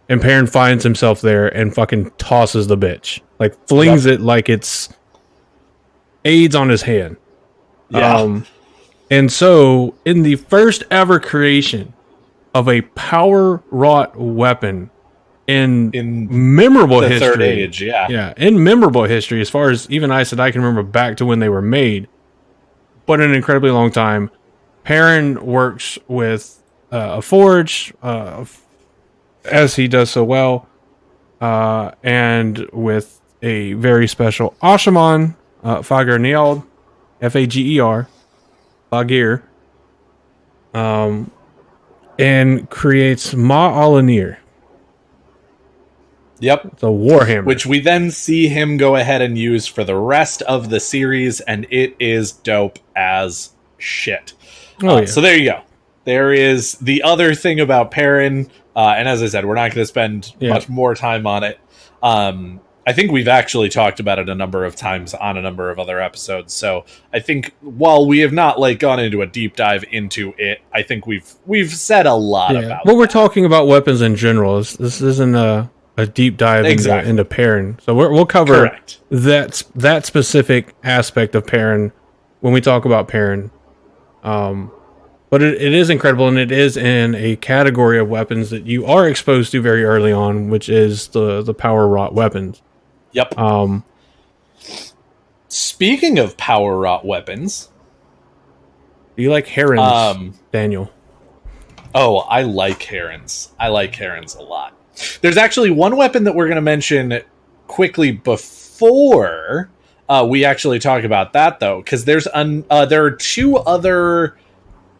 And Perrin finds himself there and fucking tosses the bitch. Like, flings it like it's AIDS on his hand. Yeah. And so, in the first ever creation of a power-wrought weapon in memorable history... Third Age, yeah. Yeah, in memorable history, as far as even I can remember back to when they were made, but in an incredibly long time, Perrin works with a forge, as he does so well, and with a very special Asha'man, Fager Niald, Fager, Fagir, and creates Ma-Alanir. Yep. It's a warhammer. Which we then see him go ahead and use for the rest of the series, and it is dope as shit. So there you go. There is the other thing about Perrin, and as I said, we're not going to spend much more time on it. I think we've actually talked about it a number of times on a number of other episodes. So I think while we have not gone into a deep dive into it, I think we've said a lot about we're talking about weapons in general. This isn't a deep dive into Perrin. So we'll cover Correct. that specific aspect of Perrin when we talk about Perrin. But it is incredible, and it is in a category of weapons that you are exposed to very early on, which is the power wrought weapons. Yep. Speaking of power wrought weapons, do you like herons, Daniel? Oh, I like herons. I like herons a lot. There's actually one weapon that we're going to mention quickly before we actually talk about that, though, because there are two other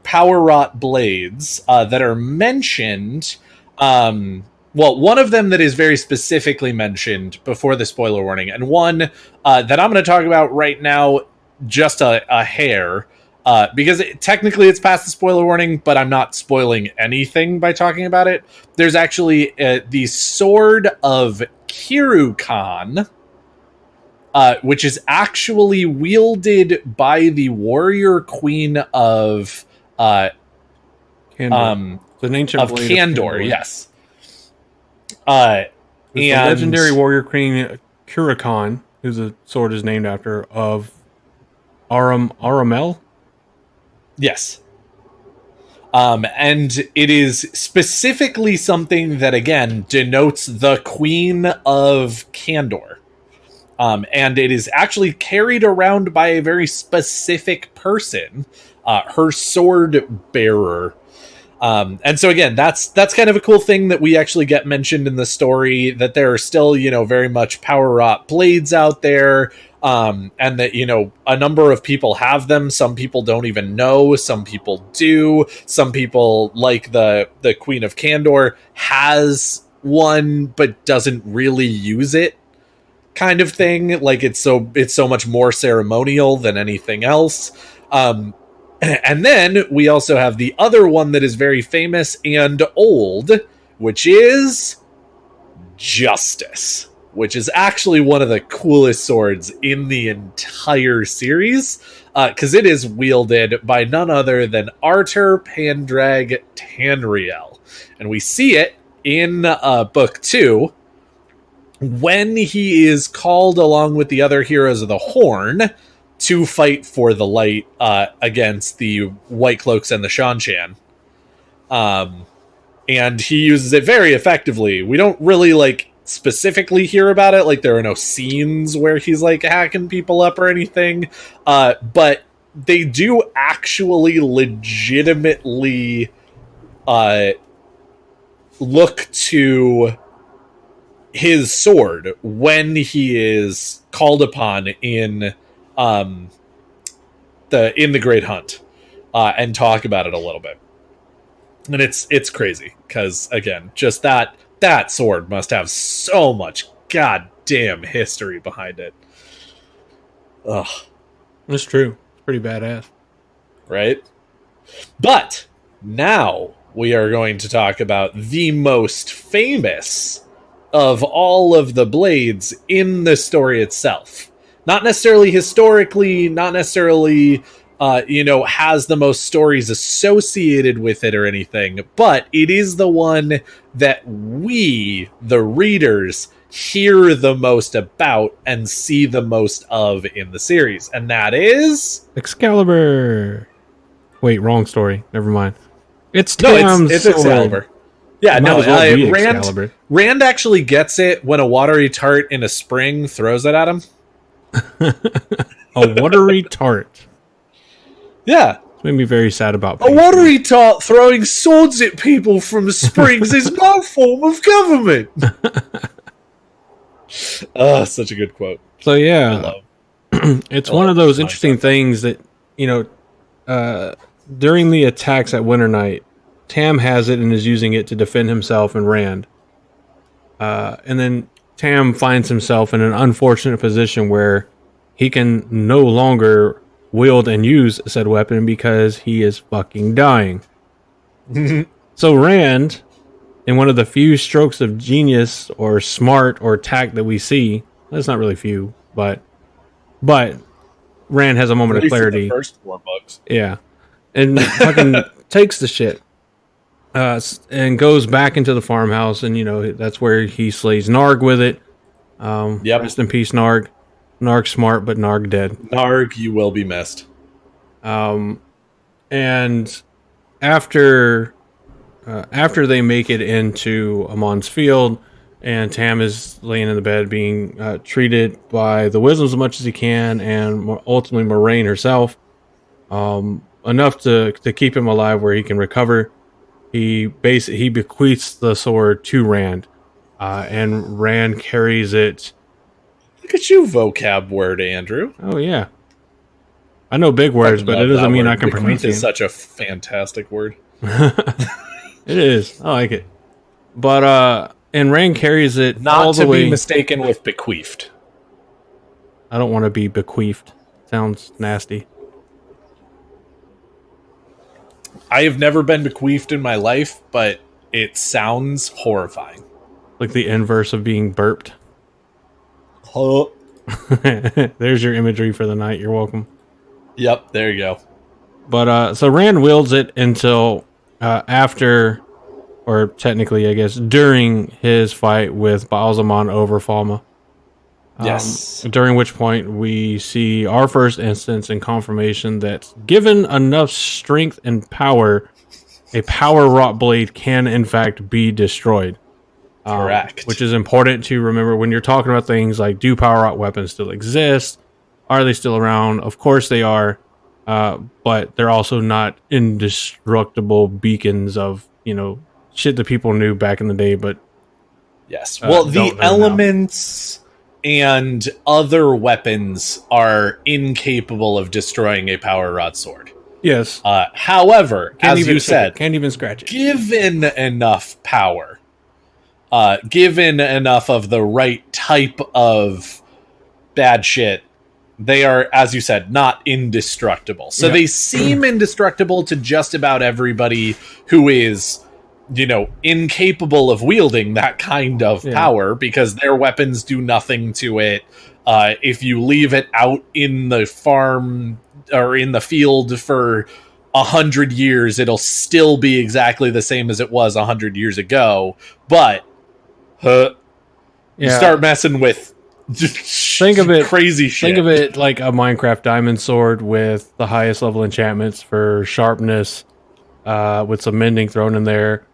power wrought blades that are mentioned. Well, one of them that is very specifically mentioned before the spoiler warning, and one that I'm going to talk about right now, just a hair. Because technically it's past the spoiler warning, but I'm not spoiling anything by talking about it. There's actually the Sword of Kirukan, which is actually wielded by the warrior queen of Kandor. The ancient of blade Kandor, yes. And the legendary warrior queen Kirukan, whose the sword is named after, of Aramel. Yes. And it is specifically something that, again, denotes the Queen of Kandor. And it is actually carried around by a very specific person, her sword bearer. And so, again, that's kind of a cool thing that we actually get mentioned in the story, that there are still, very much power wrought blades out there. And that, a number of people have them. Some people don't even know. Some people do. Some people, like the Queen of Kandor, has one but doesn't really use it, kind of thing. Like it's so much more ceremonial than anything else. And then we also have the other one that is very famous and old, which is Justice, which is actually one of the coolest swords in the entire series, because it is wielded by none other than Artur Pandrag Tanriel. And we see it in book 2 when he is called along with the other heroes of the Horn to fight for the light against the White Cloaks and the Shanshan. And he uses it very effectively. We don't really specifically hear about it. Like, there are no scenes where he's hacking people up or anything. But they do actually legitimately look to his sword when he is called upon in the Great Hunt, and talk about it a little bit. And it's crazy because, again, just that sword must have so much goddamn history behind it. Ugh. That's true. It's pretty badass. Right? But now we are going to talk about the most famous of all of the blades in the story itself. Not necessarily historically, not necessarily has the most stories associated with it or anything, but it is the one that we, the readers, hear the most about and see the most of in the series, and that is Excalibur. Wait, wrong story. Never mind. It's Excalibur. Yeah, no, Excalibur. Rand actually gets it when a watery tart in a spring throws it at him. A watery tart. Yeah. It's made me very sad about a watery tart throwing swords at people from springs is no form of government. Such a good quote. So yeah, it's one of those interesting things that, during the attacks at Winternight, Tam has it and is using it to defend himself and Rand. And then Tam finds himself in an unfortunate position where he can no longer wield and use said weapon because he is fucking dying. So Rand, in one of the few strokes of genius or smart or tact that we see, that's not really few, but Rand has a moment of clarity. The first 4 books. Yeah. And fucking takes the shit. and goes back into the farmhouse, and that's where he slays Narg with it. Yep. Rest in peace, Narg. Narg smart, but Narg dead. Narg, you will be missed. And after they make it into Amon's field, and Tam is laying in the bed being treated by the wisdoms as much as he can, and ultimately Moraine herself, enough to keep him alive where he can recover. He bequeaths the sword to Rand, and Rand carries it. Look at you, vocab word, Andrew. Oh yeah, I know big words, but it doesn't mean I can pronounce it. It's such a fantastic word. It is. I like it. But and Rand carries it not all the to way. Be mistaken with bequeathed. I don't want to be bequeathed. Sounds nasty. I have never been bequeathed in my life, but it sounds horrifying. Like the inverse of being burped. Oh. There's your imagery for the night. You're welcome. Yep, there you go. But so Rand wields it until after, or technically, I guess, during his fight with Ba'alzamon over Falma. Yes. During which point we see our first instance and confirmation that given enough strength and power, a power wrought blade can in fact be destroyed. Correct. Which is important to remember when you're talking about things like, do power wrought weapons still exist? Are they still around? Of course they are. But they're also not indestructible beacons of, shit that people knew back in the day, but yes. Well, the elements and other weapons are incapable of destroying a power wrought sword. Yes. However, as you said, can't even scratch it. Given enough power, given enough of the right type of bad shit, they are, as you said, not indestructible. So they seem indestructible to just about everybody who is, incapable of wielding that kind of power, because their weapons do nothing to it. If you leave it out in the farm or in the field for 100 years, it'll still be exactly the same as it was 100 years ago. But you start messing with think of it crazy shit. Think of it like a Minecraft diamond sword with the highest level enchantments for sharpness, with some mending thrown in there.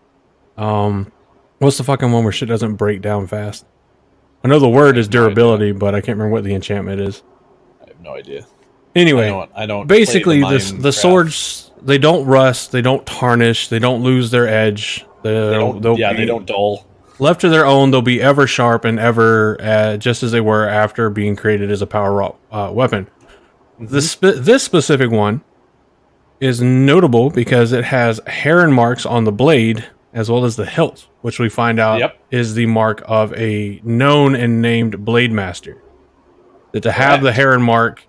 What's the fucking one where shit doesn't break down fast? I know the word is durability, but I can't remember what the enchantment is. I have no idea. Anyway, I don't basically the swords, they don't rust, they don't tarnish, they don't lose their edge. They don't dull. Left to their own, they'll be ever sharp and ever just as they were after being created as a power wrought weapon. Mm-hmm. This specific one is notable because it has heron marks on the blade as well as the hilt, which we find out is the mark of a known and named blade master. That to have the heron mark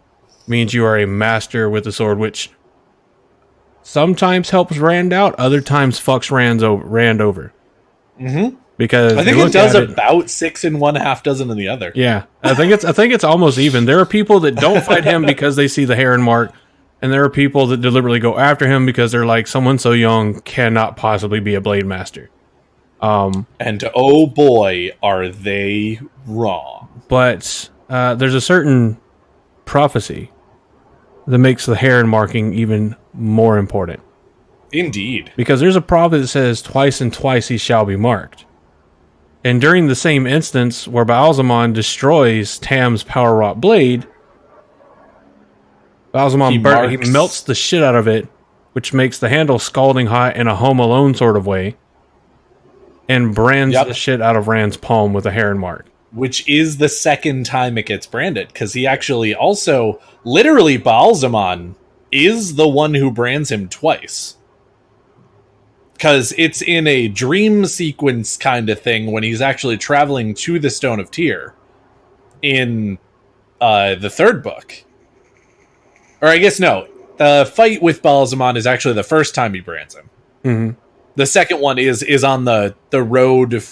means you are a master with the sword, which sometimes helps Rand out, other times fucks Rand over. Mm-hmm. Because I think it does about 6 in one, half dozen in the other. Yeah, I think it's almost even. There are people that don't fight him because they see the heron mark, and there are people that deliberately go after him because they're like, someone so young cannot possibly be a blade master. And oh boy, are they wrong. But there's a certain prophecy that makes the heron marking even more important. Indeed. Because there's a prophet that says, twice and twice he shall be marked. And during the same instance where Ba'alzamon destroys Tam's power wrought blade, Ba'alzamon he melts the shit out of it, which makes the handle scalding hot in a Home Alone sort of way, and brands the shit out of Rand's palm with a heron mark. Which is the second time it gets branded, because he actually also, literally Ba'alzamon is the one who brands him twice. Because it's in a dream sequence kind of thing when he's actually traveling to the Stone of Tyr in the third book. Or I guess no, the fight with Ba'alzamon is actually the first time he brands him. Mm-hmm. The second one is on the road.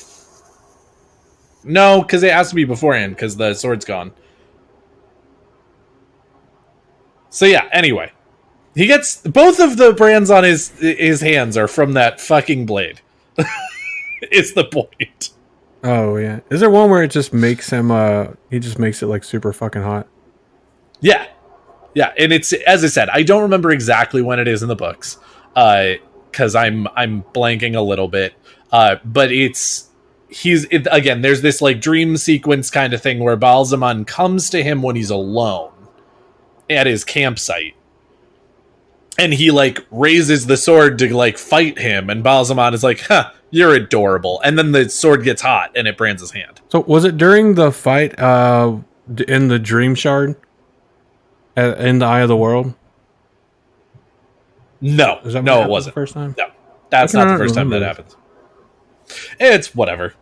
No, because it has to be beforehand because the sword's gone. So yeah, anyway. He gets both of the brands on his hands are from that fucking blade. It's the point. Oh yeah. Is there one where it just makes him? He just makes it like super fucking hot. Yeah, yeah, and it's, as I said, I don't remember exactly when it is in the books, because I'm blanking a little bit. But again. There's this like dream sequence kind of thing where Balzaman comes to him when he's alone at his campsite, and he like raises the sword to like fight him, and Balzaman is like, "Huh, you're adorable," and then the sword gets hot and it brands his hand. So was it during the fight in the Dream Shard in the Eye of the World? No, no, it wasn't. The first time? No, that's not the first time that happens. It's whatever.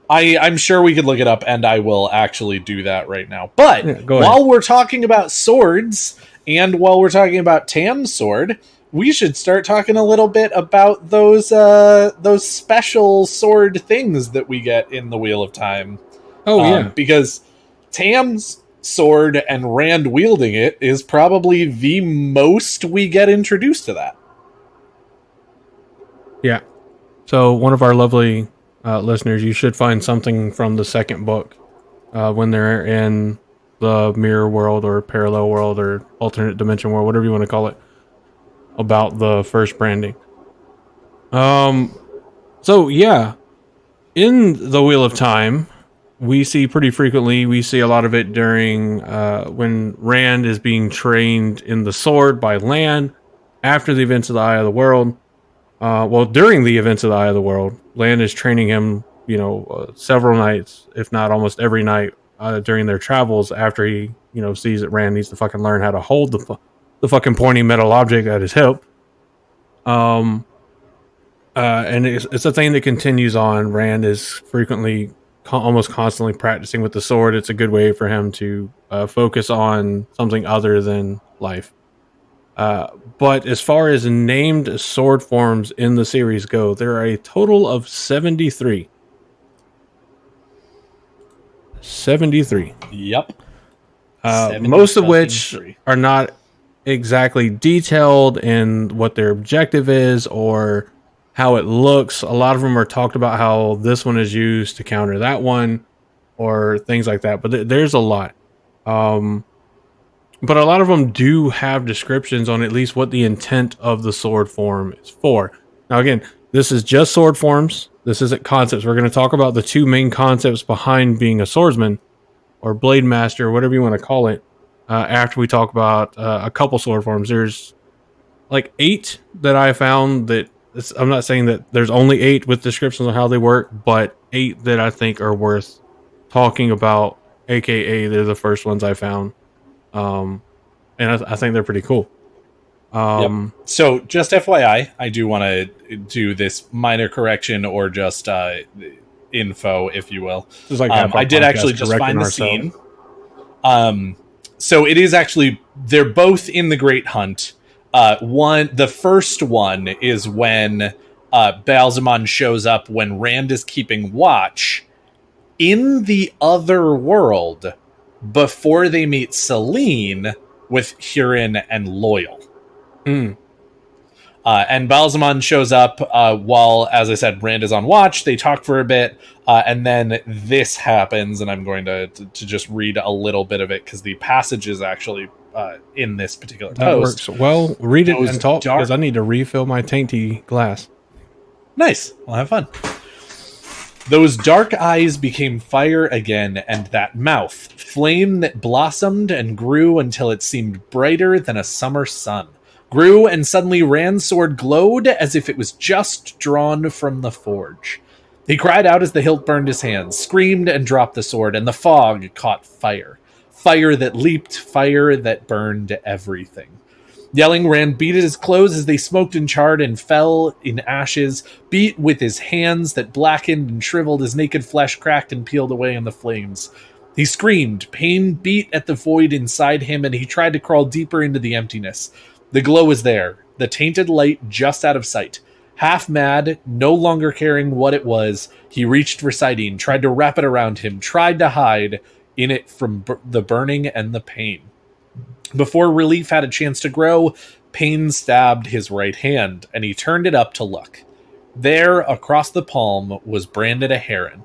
I'm sure we could look it up, and I will actually do that right now. But while we're talking about swords, and while we're talking about Tam's sword, we should start talking a little bit about those special sword things that we get in the Wheel of Time. Oh yeah, because Tam's sword and Rand wielding it is probably the most we get introduced to that. Yeah. So one of our lovely listeners, you should find something from the second book when they're in the mirror world or parallel world or alternate dimension world, whatever you want to call it, about the first branding. So yeah, in the Wheel of Time, we see pretty frequently, we see a lot of it during when Rand is being trained in the sword by Lan after the events of the Eye of the World. During the events of the Eye of the World, Lan is training him, several nights, if not almost every night, during their travels after he, sees that Rand needs to fucking learn how to hold the fucking pointy metal object at his hip. And it's a thing that continues on. Rand is frequently, almost constantly practicing with the sword. It's a good way for him to focus on something other than life. But as far as named sword forms in the series go, there are a total of 73. 73. Yep. Most of which are not exactly detailed in what their objective is or how it looks. A lot of them are talked about how this one is used to counter that one or things like that. But there's a lot. But a lot of them do have descriptions on at least what the intent of the sword form is for. Now, again, this is just sword forms. This isn't concepts. We're going to talk about the two main concepts behind being a swordsman or blade master, whatever you want to call it, after we talk about a couple sword forms. There's like 8 that I found that I'm not saying that there's only 8 with descriptions on how they work, but 8 that I think are worth talking about, aka they're the first ones I found. And I think they're pretty cool. Yep. So just FYI, I do want to do this minor correction or just info, if you will. Like I did actually just find the scene. So it is actually, they're both in the Great Hunt. The first one is when Balzaman shows up when Rand is keeping watch in the other world before they meet Selene with Hurin and Loyal. And Balzaman shows up while, as I said, Rand is on watch. They talk for a bit, and then this happens, and I'm going to just read a little bit of it because the passage is actually in this particular post. Works well. Read it and talk because I need to refill my tainty glass. Nice. We'll have fun. Those dark eyes became fire again, and that mouth, flame that blossomed and grew until it seemed brighter than a summer sun. Grew, and suddenly Rand's sword glowed as if it was just drawn from the forge. He cried out as the hilt burned his hands, screamed and dropped the sword, and the fog caught fire. Fire that leaped, fire that burned everything. Yelling, Rand beat at his clothes as they smoked and charred and fell in ashes, beat with his hands that blackened and shriveled as naked flesh cracked and peeled away in the flames. He screamed, pain beat at the void inside him, and he tried to crawl deeper into the emptiness. The glow was there, the tainted light just out of sight. Half mad, no longer caring what it was, he reached for Sidene, tried to wrap it around him, tried to hide in it from the burning and the pain. Before relief had a chance to grow, pain stabbed his right hand, and he turned it up to look. There, across the palm, was branded a heron,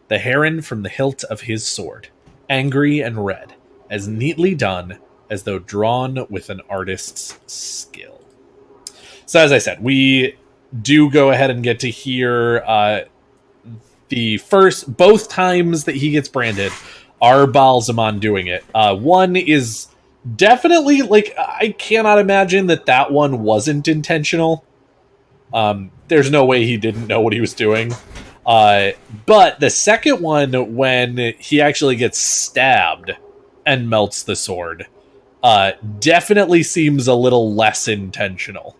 the heron from the hilt of his sword, angry and red, as neatly done as though drawn with an artist's skill. So, as I said, we do go ahead and get to hear the first, both times that he gets branded are Balzaman doing it. One is definitely, like, I cannot imagine that one wasn't intentional. There's no way he didn't know what he was doing. But the second one, when he actually gets stabbed and melts the sword, definitely seems a little less intentional.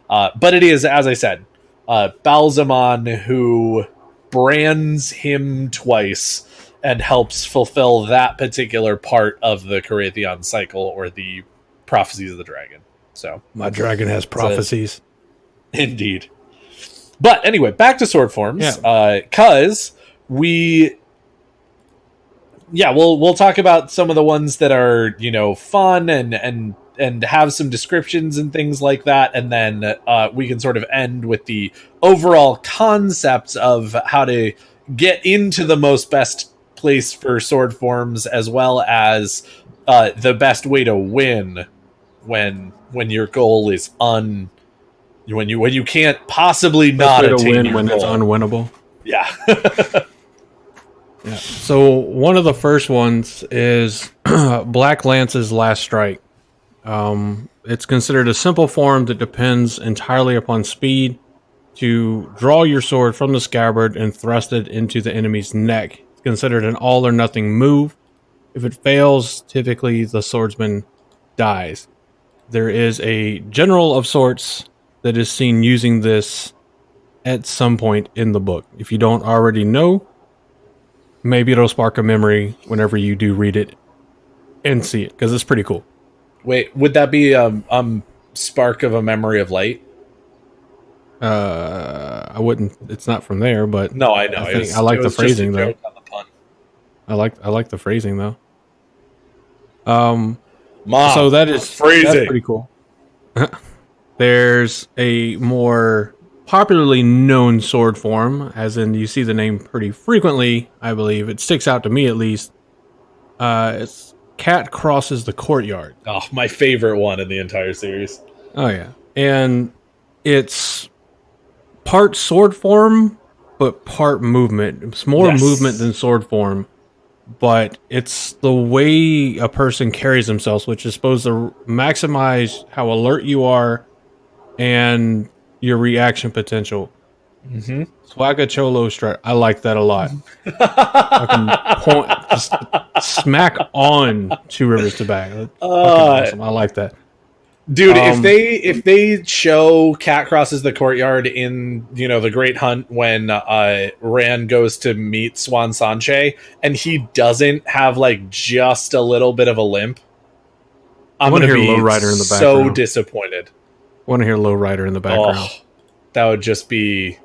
But it is, as I said, Balzaman who brands him twice and helps fulfill that particular part of the Carathian cycle, or the prophecies of the dragon. So my dragon has prophecies. Indeed. But anyway, back to sword forms. Because we'll talk about some of the ones that are, fun and have some descriptions and things like that, and then we can sort of end with the overall concepts of how to get into the most best place for sword forms, as well as the best way to win when your goal is when you can't possibly not attain your when goal. It's unwinnable. Yeah. Yeah. So one of the first ones is Black Lance's Last Strike. It's considered a simple form that depends entirely upon speed to draw your sword from the scabbard and thrust it into the enemy's neck. It's considered an all or nothing move. If it fails, typically the swordsman dies. There is a general of sorts that is seen using this at some point in the book. If you don't already know, maybe it'll spark a memory whenever you do read it and see it, because it's pretty cool. Wait, would that be spark of a memory of light? I wouldn't. It's not from there, but no, I know. I like the phrasing though. On the pun. I like the phrasing though. Mom, so that's pretty cool. There's a more popularly known sword form, as in you see the name pretty frequently. I believe it sticks out to me at least. It's Cat Crosses the Courtyard. Oh, my favorite one in the entire series. Oh yeah, and it's part sword form, but part movement. It's more movement than sword form, but it's the way a person carries themselves, which is supposed to maximize how alert you are and your reaction potential. Mm-hmm. Swagga Cholo strut. I like that a lot. I can point, just smack on Two Rivers to back. Awesome. I like that. Dude, if they show Cat Crosses the Courtyard in, the Great Hunt when Rand goes to meet Swan Sanche and he doesn't have like just a little bit of a limp, I'm going to be Lowrider in the so disappointed. I want to hear Lowrider in the background. Oh, that would just be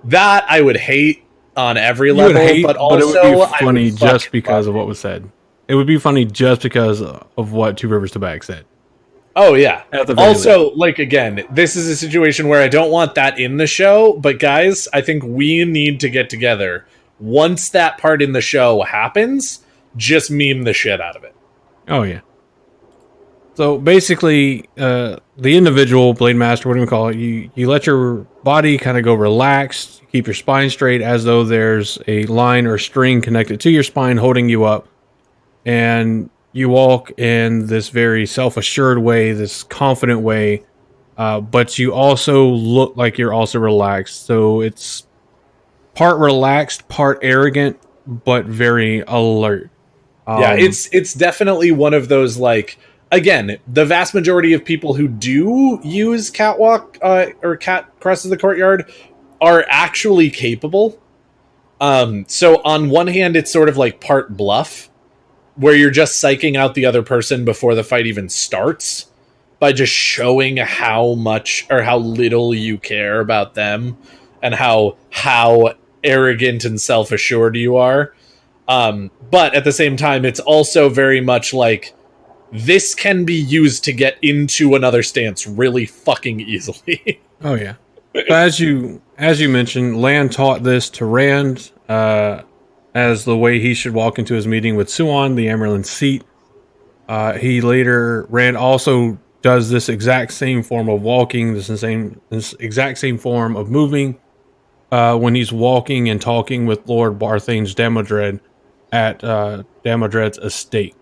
that I would hate on every level, but also it would be funny just because of what was said. It would be funny just because of what Two Rivers to Back said. Oh, yeah. Also, like, again, this is a situation where I don't want that in the show, but guys, I think we need to get together. Once that part in the show happens, just meme the shit out of it. Oh, yeah. So, basically, the individual Blade Master, what do we call it? You let your body kind of go relaxed, keep your spine straight as though there's a line or string connected to your spine holding you up, and you walk in this very self-assured way, this confident way, but you also look like you're also relaxed. So it's part relaxed, part arrogant, but very alert. Yeah, it's definitely one of those, like, again, the vast majority of people who do use Catwalk or Cat Crosses the Courtyard are actually capable. So on one hand, it's sort of like part bluff, where you're just psyching out the other person before the fight even starts by just showing how much or how little you care about them and how arrogant and self-assured you are. But at the same time, it's also very much like this can be used to get into another stance really fucking easily. Oh yeah. So as you mentioned, Lan taught this to Rand as the way he should walk into his meeting with Suon, the Amerlin seat. Rand also does this exact same form of walking, this exact same form of moving when he's walking and talking with Lord Barthane's Damodred at Damodred's estate.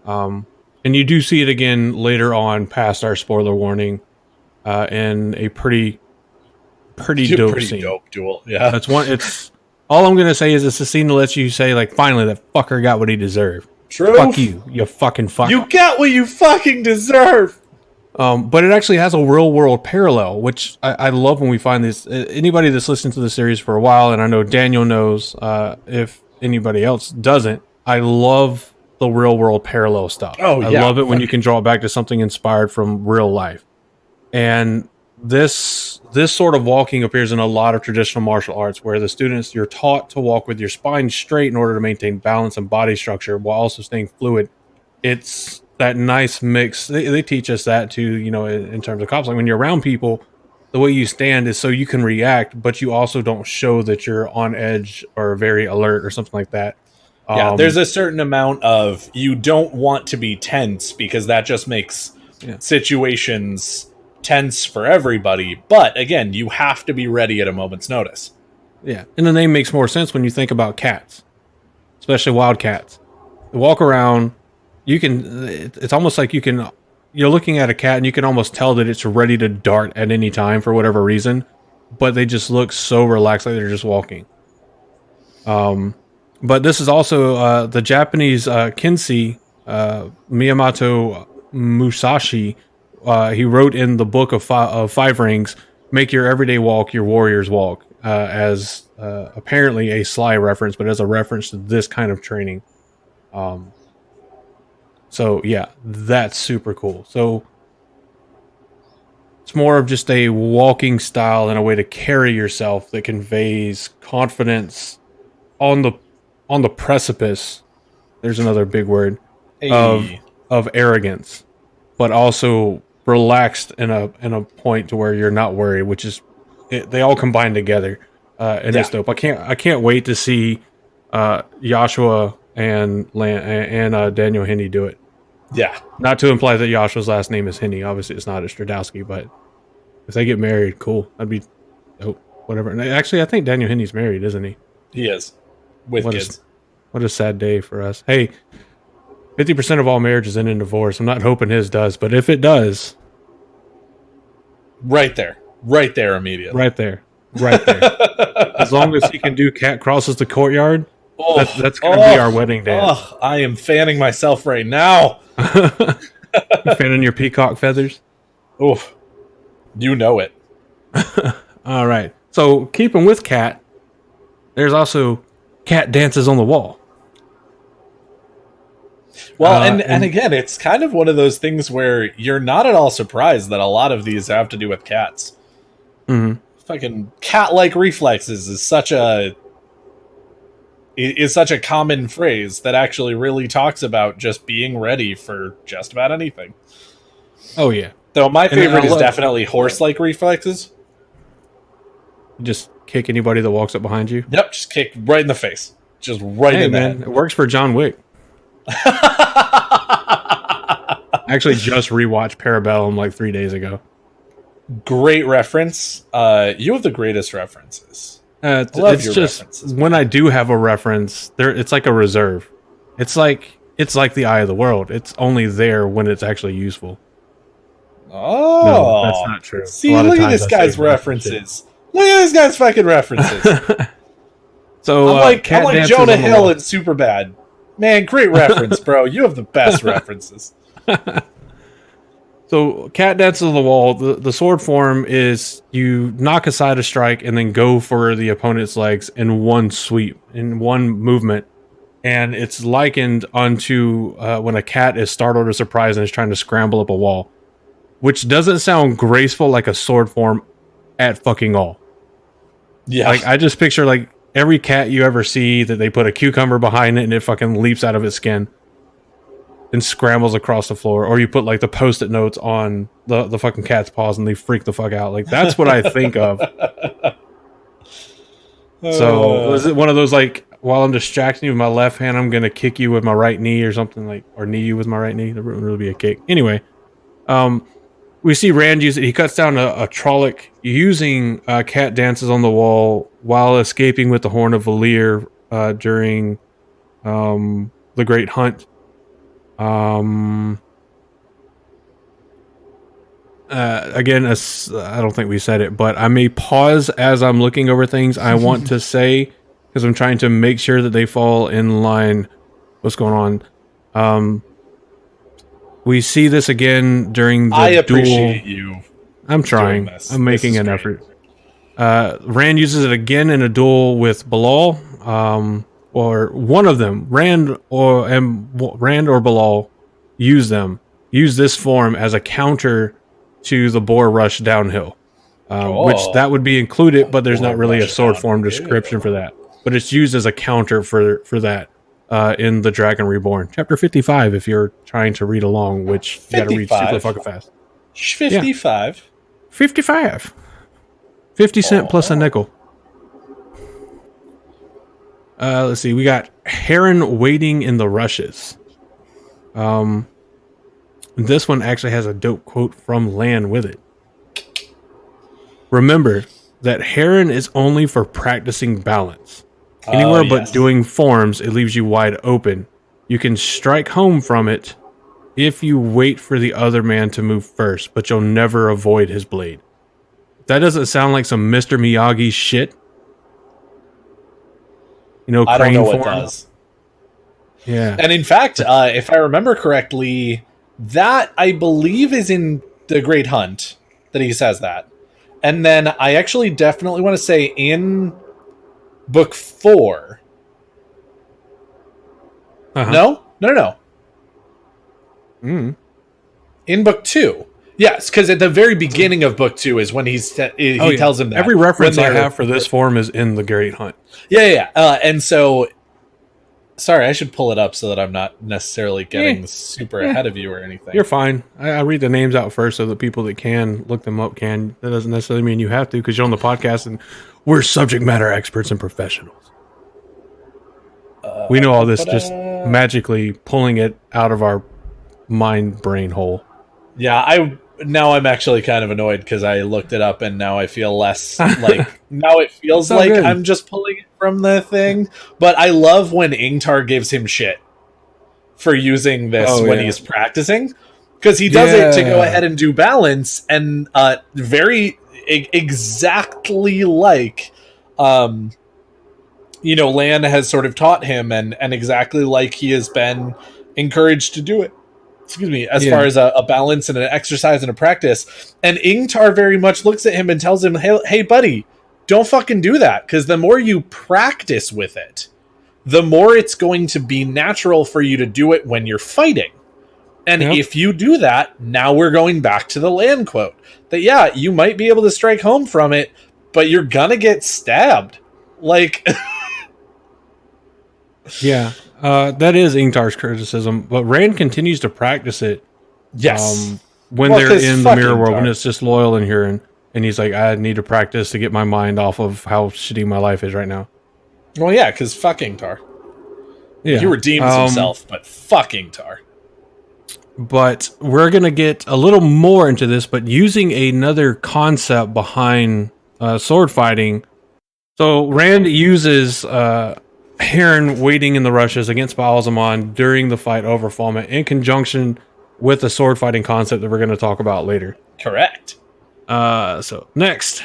And you do see it again later on past our spoiler warning in a pretty dope scene. Dope duel. Yeah. It's all I'm gonna say is it's a scene that lets you say, like, finally that fucker got what he deserved. True. Fuck you fucking fuck. You get what you fucking deserve. But it actually has a real world parallel, which I love when we find this. Anybody that's listened to the series for a while, and I know Daniel knows, if anybody else doesn't, I love the real world parallel stuff. Oh, I yeah. love it when you can draw it back to something inspired from real life. And this sort of walking appears in a lot of traditional martial arts where the students, you're taught to walk with your spine straight in order to maintain balance and body structure while also staying fluid. It's that nice mix. They teach us that too, in terms of cops. Like when you're around people, the way you stand is so you can react, but you also don't show that you're on edge or very alert or something like that. Yeah, there's a certain amount of you don't want to be tense because that just makes situations tense for everybody. But again, you have to be ready at a moment's notice. Yeah, and the name makes more sense when you think about cats, especially wild cats. They walk around. It's almost like you're looking at a cat and you can almost tell that it's ready to dart at any time for whatever reason, but they just look so relaxed, like they're just walking. But this is also the Japanese Kinsey, Miyamoto Musashi. He wrote in the book of Five Rings, "Make your everyday walk your warrior's walk," as apparently a sly reference, but as a reference to this kind of training. So yeah, that's super cool. So it's more of just a walking style and a way to carry yourself that conveys confidence on the precipice. There's another big word of arrogance, but also relaxed in a point to where you're not worried, which is they all combine together. And it's dope. I can't wait to see Joshua and Daniel Henney do it. Yeah. Not to imply that Joshua's last name is Henney. Obviously, it's not. It's Stradowski. But if they get married, cool. That'd be dope. Whatever. And actually, I think Daniel Henney's married, isn't he? He is. With kids. What a sad day for us. Hey, 50% of all marriages end in divorce. I'm not hoping his does, but if it does... Right there immediately. Right there. As long as he can do cat crosses the courtyard, that's going to be our wedding dance. Oh, I am fanning myself right now. You fanning your peacock feathers? Oof. You know it. All right. So, keeping with cat, there's also cat dances on the wall. Well, and again, it's kind of one of those things where you're not at all surprised that a lot of these have to do with cats. Mm-hmm. Fucking cat-like reflexes is such a common phrase that actually really talks about just being ready for just about anything. Oh yeah. Though my favorite is definitely horse-like reflexes. Just kick anybody that walks up behind you. Yep, just kick right in the face. Just right in the head. It works for John Wick. I actually just rewatched Parabellum like 3 days ago. Great reference. You have the greatest references. It's just references. When I do have a reference, it's like a reserve. It's like the eye of the world. It's only there when it's actually useful. Oh, no, that's not true. See, look at this guy's references. Look at this guy's fucking references. So I'm like Jonah Hill in Superbad. Man, great reference, bro. You have the best references. So, cat dances on the wall. The sword form is you knock aside a strike and then go for the opponent's legs in one sweep, in one movement. And it's likened unto when a cat is startled or surprised and is trying to scramble up a wall, which doesn't sound graceful like a sword form at fucking all. Yeah. Like, I just picture like every cat you ever see that they put a cucumber behind it and it fucking leaps out of its skin. and scrambles across the floor, or you put like the post-it notes on the fucking cat's paws and they freak the fuck out. Like that's what I think of. So is it one of those like while I'm distracting you with my left hand, I'm gonna kick you with my right knee or something like, or knee you with my right knee? That wouldn't really be a kick. Anyway, we see Rand use it. He cuts down a Trolloc using cat dances on the wall while escaping with the Horn of Valir during the Great Hunt. Again, I don't think we said it, but I may pause as I'm looking over things I want to say because I'm trying to make sure that they fall in line. What's going on? We see this again during the duel. I appreciate you. I'm trying. I'm making an effort. Rand uses it again in a duel with Bilal, or one of them. Rand or Bilal use this form as a counter to the boar rush downhill, which that would be included, but there's not really a sword form description for that. But it's used as a counter for that in The Dragon Reborn, chapter 55. If you're trying to read along, which you got to read super fucking fast. 55. Yeah. 55. 50 cent plus a nickel. Let's see. We got Heron waiting in the rushes. This one actually has a dope quote from Lan with it. Remember that Heron is only for practicing balance. Anywhere but doing forms, it leaves you wide open. You can strike home from it if you wait for the other man to move first, but you'll never avoid his blade. That doesn't sound like some Mr. Miyagi shit. You know, I don't know form. what does. Yeah. And in fact, if I remember correctly, that I believe is in The Great Hunt that he says that. And then I actually definitely want to say in book 4. No. In book 2. Yes, because at the very beginning of book 2 is when he tells him that. Every reference I have for this form is in The Great Hunt. Yeah. And so, sorry, I should pull it up so that I'm not necessarily getting super ahead of you or anything. You're fine. I read the names out first so the people that can look them up can. That doesn't necessarily mean you have to because you're on the podcast and we're subject matter experts and professionals. We know all this just magically pulling it out of our mind brain hole. Yeah, now I'm actually kind of annoyed because I looked it up and now I feel less like now it feels like good. I'm just pulling it from the thing. But I love when Ingtar gives him shit for using this when he's practicing because he does it to go ahead and do balance and very exactly like Lan has sort of taught him and exactly like he has been encouraged to do it. As far as a balance and an exercise and a practice. And Ingtar very much looks at him and tells him, hey buddy, don't fucking do that. Because the more you practice with it, the more it's going to be natural for you to do it when you're fighting. And if you do that, now we're going back to the Lan quote. That, you might be able to strike home from it, but you're gonna get stabbed. Like... Yeah. That is Ingtar's criticism, but Rand continues to practice it. Yes. When they're in the mirror world, when it's just Loyal and Huron, and he's like, I need to practice to get my mind off of how shitty my life is right now. Well, yeah, because fuck Ingtar. Yeah. He redeems himself, but fuck Ingtar. But we're going to get a little more into this, but using another concept behind sword fighting. So Rand uses... Heron waiting in the rushes against Ba'alzamon during the fight over Falmouth in conjunction with the sword fighting concept that we're going to talk about later. Correct. So next,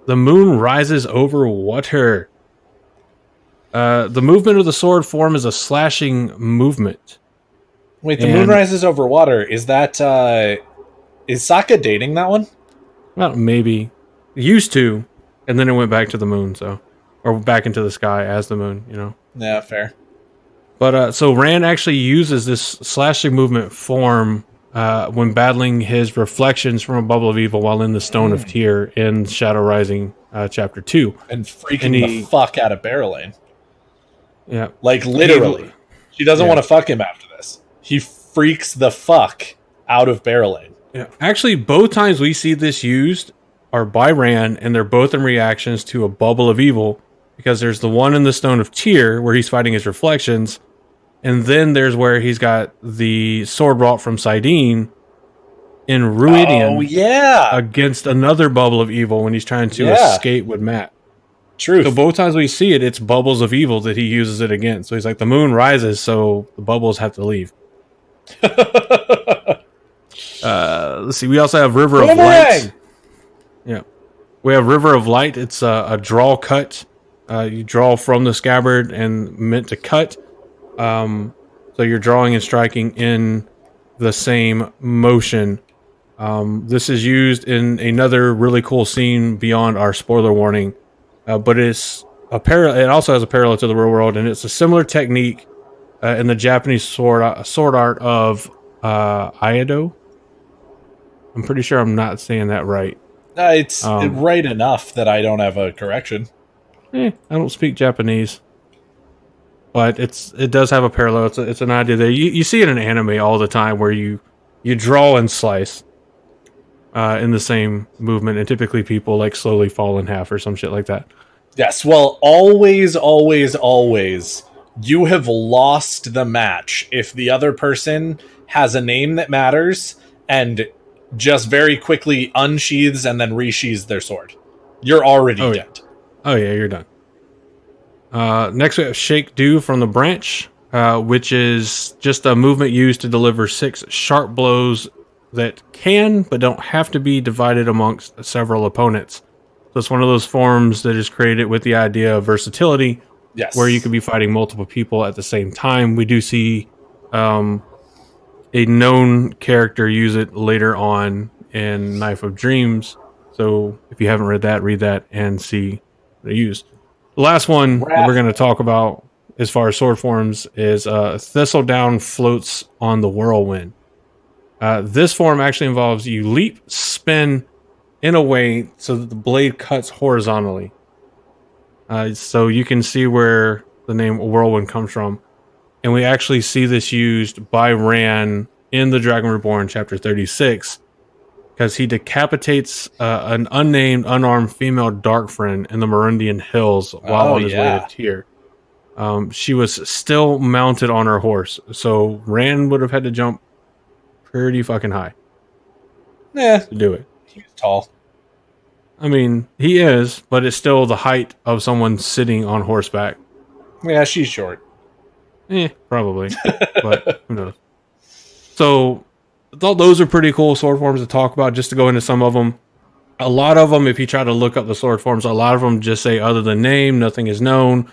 the moon rises over water. The movement of the sword form is a slashing movement. Wait, the moon rises over water. Is that is Sokka dating that one? Well, maybe. Used to, and then it went back to the moon, or back into the sky as the moon, Yeah, fair. But so Rand actually uses this slashing movement form when battling his reflections from a bubble of evil while in the Stone of Tyr in Shadow Rising chapter 2. And freaking the fuck out of Barrelane. Yeah. Like, literally. She doesn't want to fuck him after this. He freaks the fuck out of barreling. Yeah. Actually, both times we see this used are by Rand, and they're both in reactions to a bubble of evil, because there's the one in the Stone of Tyr where he's fighting his reflections, and then there's where he's got the sword brought from Sidene in Ruidian against another bubble of evil when he's trying to escape with Matt. Truth. So both times we see it, it's bubbles of evil that he uses it against. So he's like, the moon rises, so the bubbles have to leave. Let's see. We also have River of Light. Yeah, we have River of Light. It's a draw cut. You draw from the scabbard and meant to cut. So you're drawing and striking in the same motion. This is used in another really cool scene beyond our spoiler warning, but it's it also has a parallel to the real world, and it's a similar technique in the Japanese sword art of Iaido. I'm pretty sure I'm not saying that right. It's right enough that I don't have a correction. I don't speak Japanese, but it does have a parallel. It's an idea that you see it in anime all the time, where you draw and slice in the same movement, and typically people like slowly fall in half or some shit like that. Yes, well, always, always, always, you have lost the match if the other person has a name that matters and just very quickly unsheathes and then resheathes their sword. You're already dead. Oh yeah, you're done. Next we have Shake Do from the Branch, which is just a movement used to deliver 6 sharp blows that can but don't have to be divided amongst several opponents. So it's one of those forms that is created with the idea of versatility, where you could be fighting multiple people at the same time. We do see a known character use it later on in Knife of Dreams. So if you haven't read that and see what they used. The last one that we're going to talk about as far as sword forms is Thistledown Floats on the Whirlwind. This form actually involves you leap, spin in a way so that the blade cuts horizontally. So you can see where the name Whirlwind comes from. And we actually see this used by Rand in The Dragon Reborn, chapter 36, because he decapitates an unnamed, unarmed female dark friend in the Marundian Hills while on his way to Tyr. She was still mounted on her horse, so Rand would have had to jump pretty fucking high to do it. He's tall. I mean, he is, but it's still the height of someone sitting on horseback. Yeah, she's short. Probably. But who knows? So, I thought those are pretty cool sword forms to talk about, just to go into some of them. A lot of them, if you try to look up the sword forms, a lot of them just say other than name, nothing is known.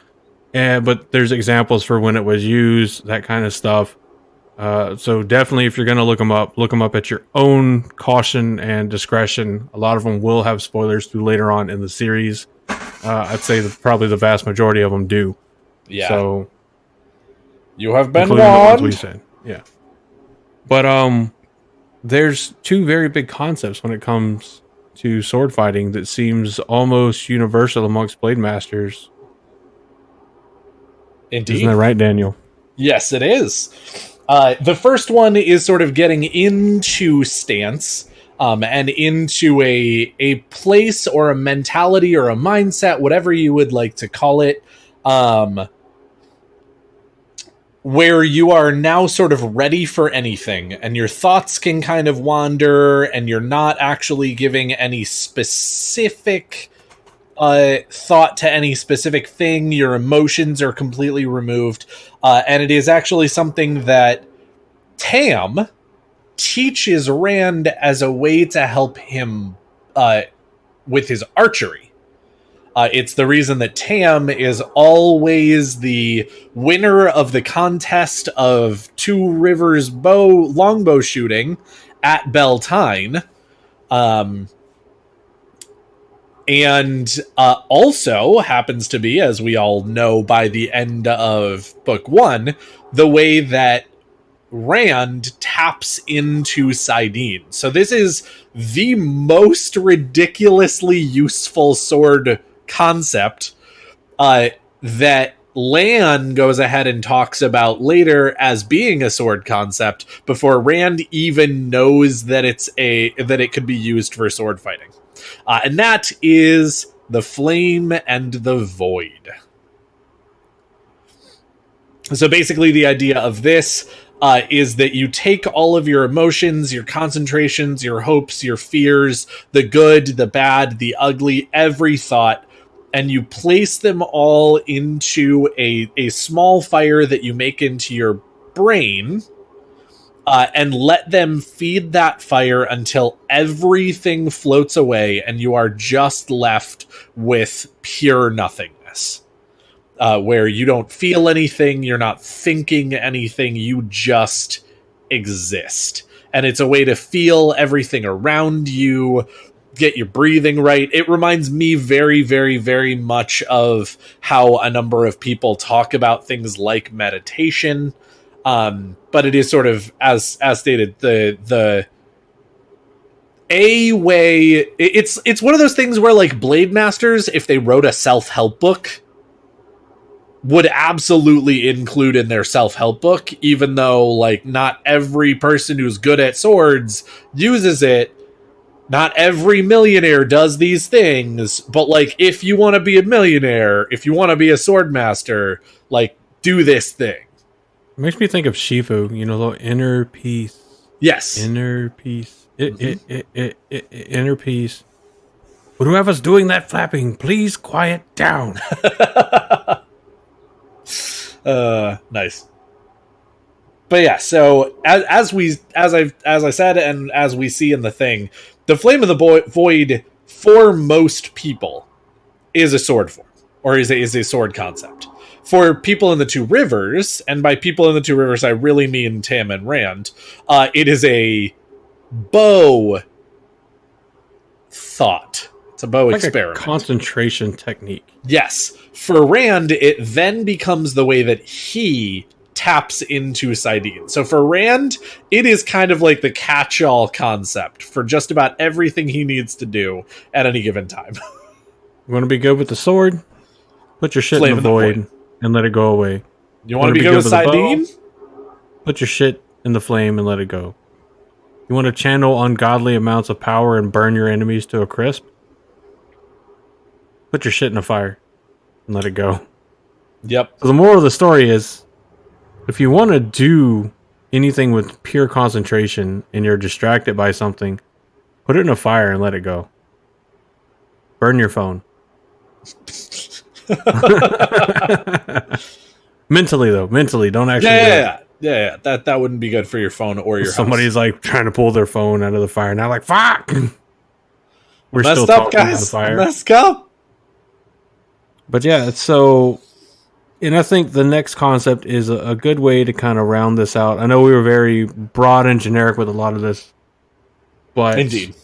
But there's examples for when it was used, that kind of stuff. So definitely, if you're going to look them up at your own caution and discretion. A lot of them will have spoilers through later on in the series. I'd say probably the vast majority of them do. Yeah. So you have been warned. The ones we said. Yeah. But there's 2 very big concepts when it comes to sword fighting that seems almost universal amongst blade masters. Indeed. Isn't that right, Daniel? Yes, it is. The first one is sort of getting into stance and into a place or a mentality or a mindset, whatever you would like to call it, where you are now sort of ready for anything and your thoughts can kind of wander and you're not actually giving any specific thought to any specific thing. Your emotions are completely removed. And it is actually something that Tam teaches Rand as a way to help him with his archery. It's the reason that Tam is always the winner of the contest of Two Rivers longbow shooting at Beltane. And also happens to be, as we all know by the end of book 1, the way that Rand taps into Sidene. So this is the most ridiculously useful sword concept that Lan goes ahead and talks about later as being a sword concept before Rand even knows that it could be used for sword fighting. And that is the flame and the void. So basically the idea of this is that you take all of your emotions, your concentrations, your hopes, your fears, the good, the bad, the ugly, every thought, and you place them all into a small fire that you make into your brain, and let them feed that fire until everything floats away and you are just left with pure nothingness. Where you don't feel anything, you're not thinking anything, you just exist. And it's a way to feel everything around you, get your breathing right. It reminds me very, very, very much of how a number of people talk about things like meditation. But it is sort of, as stated, the a way. It's one of those things where, like, Blade Masters, if they wrote a self-help book, would absolutely include in their self-help book, even though, like, not every person who's good at swords uses it. Not every millionaire does these things, but, like, if you want to be a millionaire, if you want to be a sword master, like, do this thing. It makes me think of Shifu, the inner peace. Yes. Inner peace. Inner peace. But whoever's doing that flapping, please quiet down. Nice. But yeah, so as I said, and as we see in the thing, the Flame of the Void for most people is a sword form, or is a sword concept. For people in the Two Rivers, and by people in the Two Rivers I really mean Tam and Rand, it is a bow thought. It's a bow experiment. A concentration technique. Yes. For Rand, it then becomes the way that he taps into Sidene. So for Rand, it is kind of like the catch-all concept for just about everything he needs to do at any given time. You want to be good with the sword? Put your shit in the void and let it go away. You want to be good with Sidene? Put your shit in the flame and let it go. You want to channel ungodly amounts of power and burn your enemies to a crisp? Put your shit in a fire and let it go. Yep. So the moral of the story is, if you want to do anything with pure concentration and you're distracted by something, put it in a fire and let it go. Burn your phone. Mentally, though. Mentally. Don't actually Yeah. That wouldn't be good for your phone or your Somebody's house. like trying to pull their phone out of the fire. Now, like, fuck! We're messed still up, talking guys. to the fire. Messed up. But yeah, so, and I think the next concept is a good way to kind of round this out. I know we were very broad and generic with a lot of this, but indeed,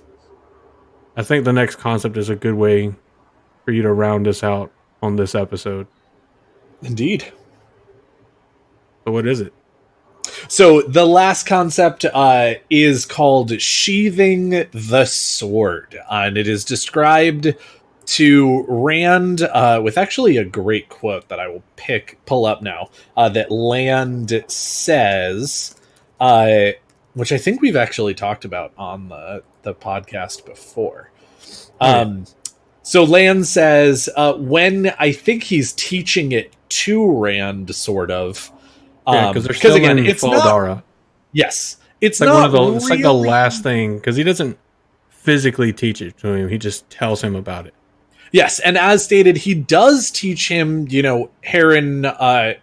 I think the next concept is a good way for you to round this out on this episode. Indeed. So what is it? So the last concept is called sheathing the sword, and it is described to Rand with actually a great quote that I will pull up now, that Land says, which I think we've actually talked about on the podcast before. So Land says, when I think he's teaching it to Rand, sort of. Because they're still again, in it's Faldara. not. Yes, it's like not. It's like the last thing, because he doesn't physically teach it to him; he just tells him about it. Yes, and as stated, he does teach him, Heron, the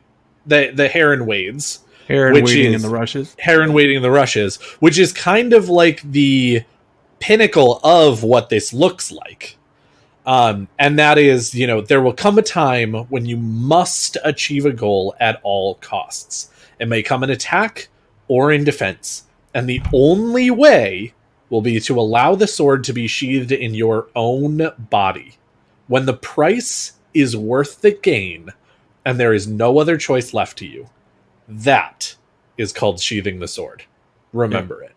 Heron Wades. Heron waiting in the rushes. Heron waiting in the rushes, which is kind of like the pinnacle of what this looks like. And that is, there will come a time when you must achieve a goal at all costs. It may come in attack or in defense. And the only way will be to allow the sword to be sheathed in your own body. When the price is worth the gain and there is no other choice left to you, that is called sheathing the sword. Remember it.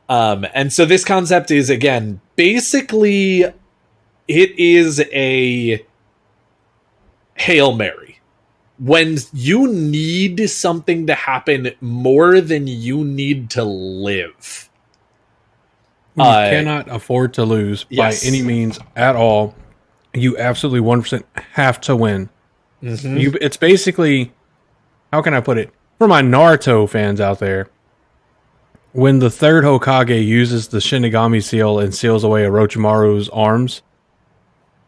And so this concept is, again, basically, it is a Hail Mary. when you need something to happen more than you need to live. You cannot afford to lose by any Yes. means at all. You absolutely 100% have to win. Mm-hmm. It's basically, how can I put it? For my Naruto fans out there, when the third Hokage uses the Shinigami seal and seals away Orochimaru's arms,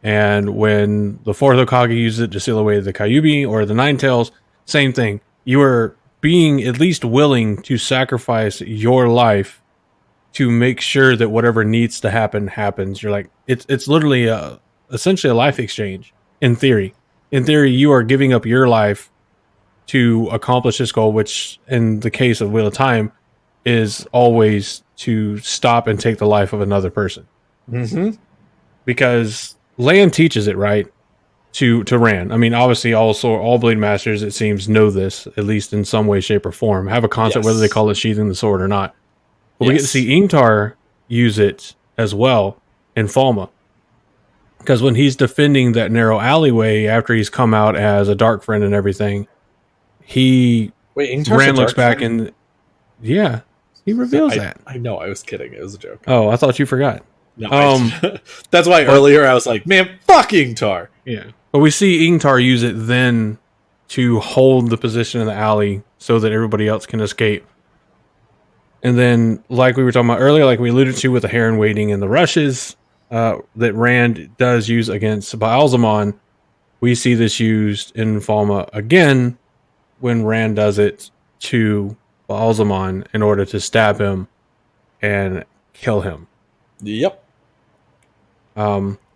and when the fourth Hokage uses it to seal away the Kyuubi or the Nine Tails, same thing. You are being at least willing to sacrifice your life to make sure that whatever needs to happen happens. You're like, it's literally essentially a life exchange in theory. In theory, you are giving up your life to accomplish this goal, which in the case of Wheel of Time is always to stop and take the life of another person. Mm-hmm. Because Lan teaches it, right? To Rand. I mean, obviously all Blade Masters, it seems, know this, at least in some way, shape, or form. Have a concept, Yes. whether they call it sheathing the sword or not. But we get to Yes. see Ingtar use it as well in Falma. Because when he's defending that narrow alleyway after he's come out as a dark friend and everything, Wait, Ingtar's a Rand looks dark back and yeah, he reveals that. I know, I was kidding. It was a joke. Oh, I thought you forgot. No, that's why earlier I was like, man, fuck Ingtar. Yeah. But we see Ingtar use it then to hold the position in the alley so that everybody else can escape. And then, like we were talking about earlier, like we alluded to with the Heron waiting and the rushes that Rand does use against Baalzamon, we see this used in Falma again when Rand does it to Baalzamon in order to stab him and kill him. Yep.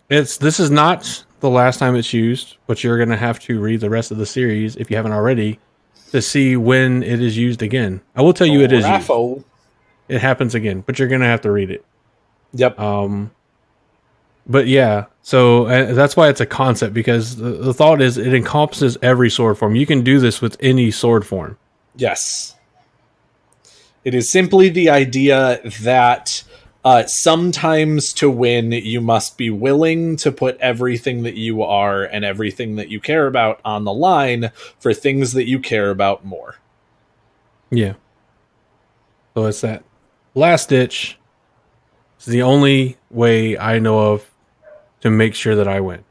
This is not the last time it's used, but you're going to have to read the rest of the series if you haven't already to see when it is used again. I will tell you it is used. It happens again, but you're going to have to read it. Yep. But yeah, so that's why it's a concept, because the thought is it encompasses every sword form. You can do this with any sword form. Yes. It is simply the idea that sometimes to win, you must be willing to put everything that you are and everything that you care about on the line for things that you care about more. Yeah. So it's that last ditch. It's the only way I know of to make sure that I win.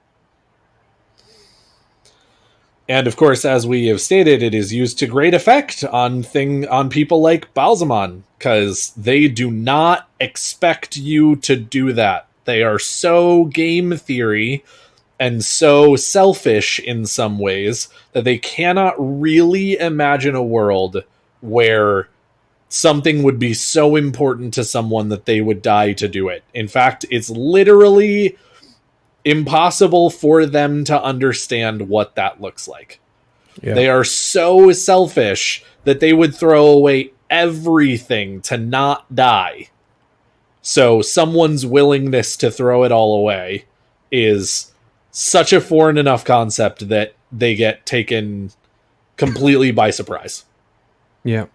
And of course, as we have stated, it is used to great effect on people like Baalzamon, because they do not expect you to do that. They are so game theory and so selfish in some ways that they cannot really imagine a world where something would be so important to someone that they would die to do it. In fact, it's literally impossible for them to understand what that looks like. Yeah. They are so selfish that they would throw away everything to not die. So someone's willingness to throw it all away is such a foreign enough concept that they get taken completely by surprise. Yeah.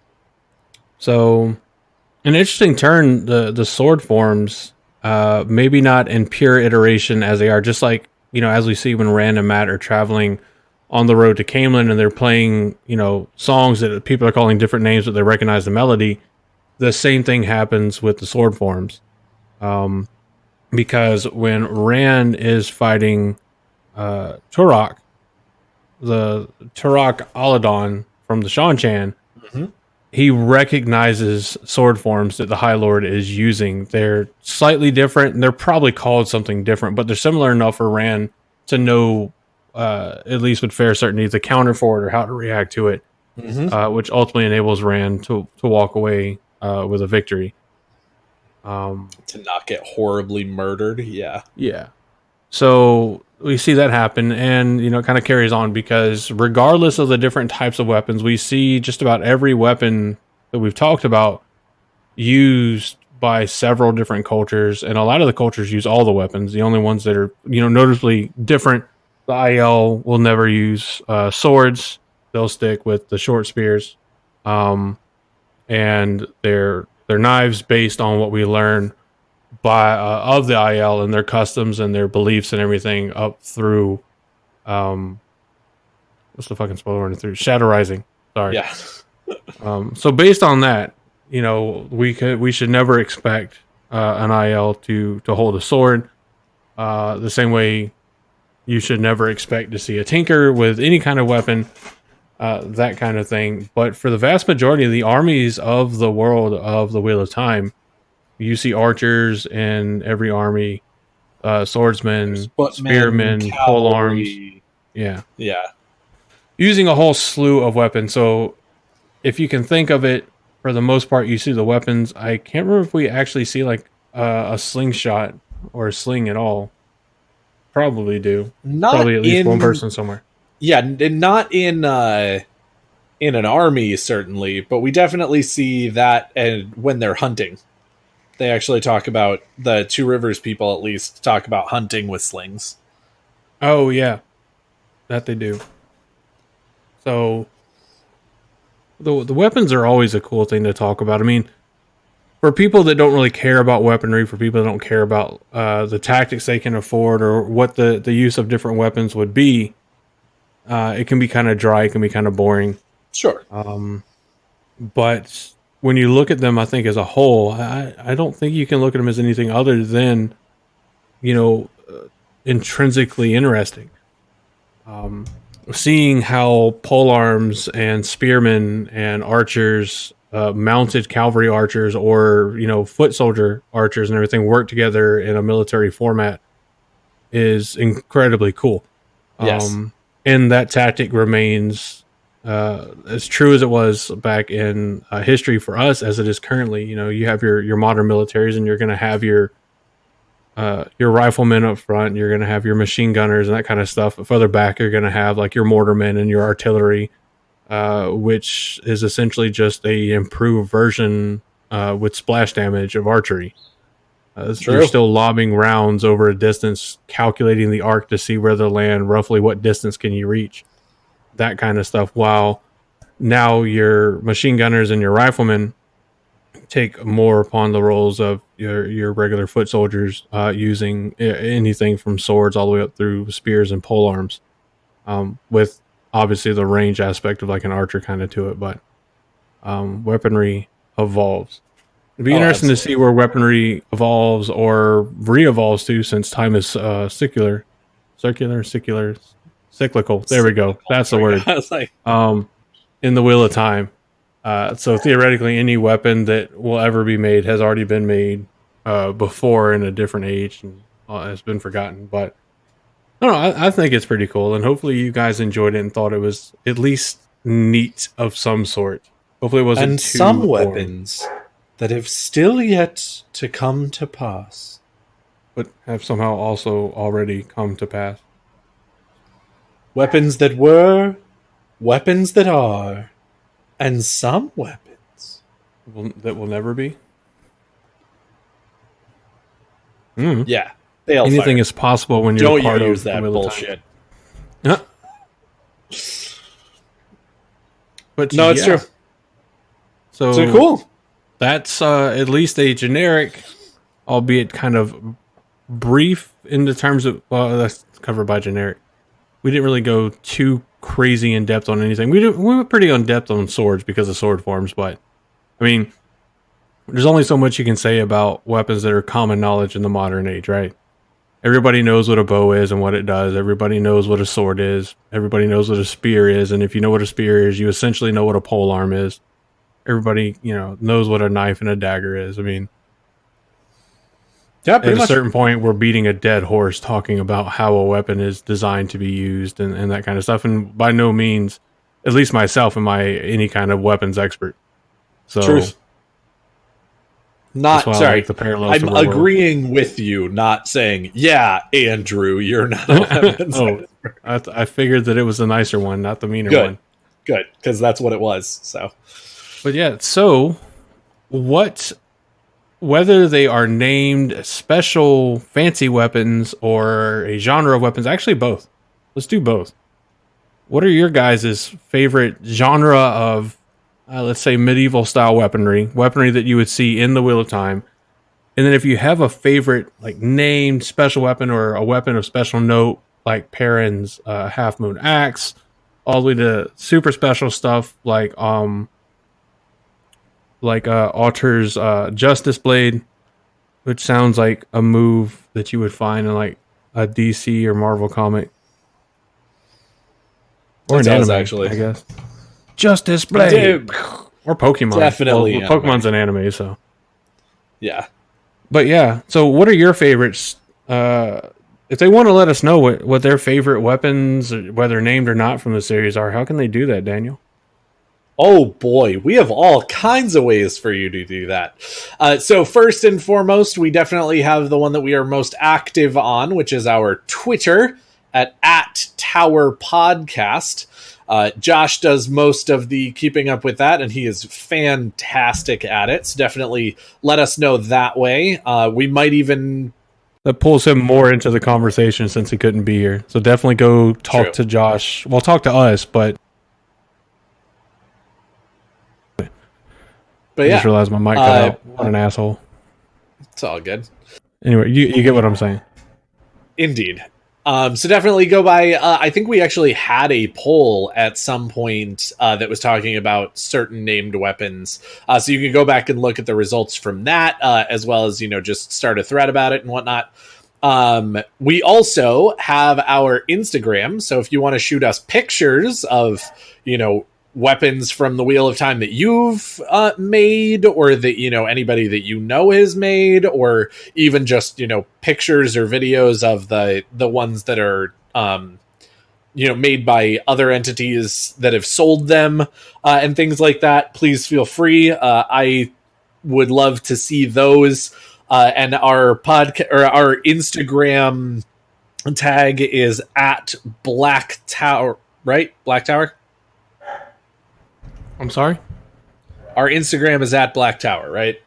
So an interesting turn, the sword forms, maybe not in pure iteration as they are, just like, as we see when Rand and Matt are traveling on the road to Camelin and they're playing, songs that people are calling different names, but they recognize the melody. The same thing happens with the sword forms. Because when Rand is fighting Turok, the Turok Aladon from the Shan-Chan, he recognizes sword forms that the High Lord is using. They're slightly different, and they're probably called something different, but they're similar enough for Rand to know, at least with fair certainty, the counter for it or how to react to it, which ultimately enables Rand to walk away with a victory. To not get horribly murdered, yeah. Yeah. So we see that happen, and it kind of carries on, because regardless of the different types of weapons, we see just about every weapon that we've talked about used by several different cultures, and a lot of the cultures use all the weapons. The only ones that are noticeably different, the IL will never use swords; they'll stick with the short spears, and their knives based on what we learn by of the IL and their customs and their beliefs and everything up through what's the fucking spoiler running through? Shadow Rising. Sorry. Yeah. So based on that, we should never expect an IL to hold a sword. The same way you should never expect to see a tinker with any kind of weapon, that kind of thing. But for the vast majority of the armies of the world of the Wheel of Time, you see archers in every army, swordsmen, Footmen, spearmen, pole arms. cavalry. Yeah. Yeah. Using a whole slew of weapons. So if you can think of it, for the most part, you see the weapons. I can't remember if we actually see like a slingshot or a sling at all. Probably do. Not Probably at least in one person somewhere. Yeah, not in an army certainly, but we definitely see that and when they're hunting. They actually talk about the Two Rivers people at least talk about hunting with slings. Oh yeah, that they do. So the weapons are always a cool thing to talk about. I mean, for people that don't really care about weaponry, for people that don't care about the tactics they can afford or what the use of different weapons would be, it can be kind of dry. It can be kind of boring. Sure. But when you look at them, I think as a whole, I don't think you can look at them as anything other than, intrinsically interesting. Seeing how polearms and spearmen and archers, mounted cavalry archers, or foot soldier archers and everything work together in a military format is incredibly cool. Yes. And that tactic remains as true as it was back in history for us as it is currently. You have your modern militaries, and you're going to have your riflemen up front. You're going to have your machine gunners and that kind of stuff. But further back, you're going to have like your mortarmen and your artillery, which is essentially just a improved version with splash damage of archery. You're still lobbing rounds over a distance, calculating the arc to see where they land, roughly what distance can you reach, that kind of stuff. While now your machine gunners and your riflemen take more upon the roles of your regular foot soldiers, using anything from swords all the way up through spears and pole arms, with obviously the range aspect of like an archer kind of to it. But weaponry evolves. It'd be interesting Absolutely. to see where weaponry evolves or re-evolves to, since time is cyclical. There we go. That's the word. I was like, In the Wheel of Time. So theoretically, any weapon that will ever be made has already been made before in a different age and has been forgotten. But I don't know. I think it's pretty cool, and hopefully you guys enjoyed it and thought it was at least neat of some sort. Hopefully it wasn't and too some boring, weapons that have still yet to come to pass, but have somehow also already come to pass. weapons that were, weapons that are, and some weapons That will never be. Yeah, they'll Anything fire. is possible when you're Don't part you of use the that Wheel of bullshit. Time. But No, it's true. So cool. That's at least a generic, albeit kind of brief in the terms of, well, that's covered by generic. We didn't really go too crazy in depth on anything. We were pretty in depth on swords because of sword forms, but I mean, there's only so much you can say about weapons that are common knowledge in the modern age, right? Everybody knows what a bow is and what it does. Everybody knows what a sword is. Everybody knows what a spear is. And if you know what a spear is, you essentially know what a pole arm is. Everybody, knows what a knife and a dagger is. I mean, Yeah, at pretty a much. certain point, we're beating a dead horse talking about how a weapon is designed to be used and that kind of stuff. And by no means, at least myself, am I any kind of weapons expert. So Truth. Not that's why I sorry. like the parallels I'm to real world. agreeing with you, not saying, yeah, Andrew, you're not a weapons expert. I figured that it was the nicer one, not the meaner Good. one. Good, because that's what it was. So But yeah, so whether they are named special fancy weapons or a genre of weapons, actually both. Let's do both. What are your guys' favorite genre of, let's say, medieval style weaponry that you would see in the Wheel of Time? And then if you have a favorite, like, named special weapon or a weapon of special note, like Perrin's Half Moon Axe, all the way to super special stuff like Alter's Justice Blade, which sounds like a move that you would find in like a DC or Marvel comic or It an does, anime, actually. I guess. Justice Blade Dude, or Pokemon. definitely Well, Pokemon's an anime, so. yeah. But yeah, so what are your favorites? If they want to let us know what their favorite weapons, whether named or not, from the series are, how can they do that, Daniel? Oh boy, we have all kinds of ways for you to do that. So first and foremost, we definitely have the one that we are most active on, which is our Twitter at Tower Podcast. Josh does most of the keeping up with that, and he is fantastic at it. So definitely let us know that way. We might even... That pulls him more into the conversation since he couldn't be here. So definitely go talk to Josh. Well, talk to us, but I just realized my mic cut out. What an asshole. It's all good. Anyway, you get what I'm saying. Indeed. So definitely go by. I think we actually had a poll at some point that was talking about certain named weapons. So you can go back and look at the results from that, as well as, just start a thread about it and whatnot. We also have our Instagram. So if you want to shoot us pictures of, weapons from the Wheel of Time that you've made, or that anybody that has made, or even just pictures or videos of the ones that are made by other entities that have sold them, and things like that, please feel free. I would love to see those. And our podcast or our Instagram tag is at Black Tower, right? Black Tower. I'm sorry? Our Instagram is at Black Tower, right?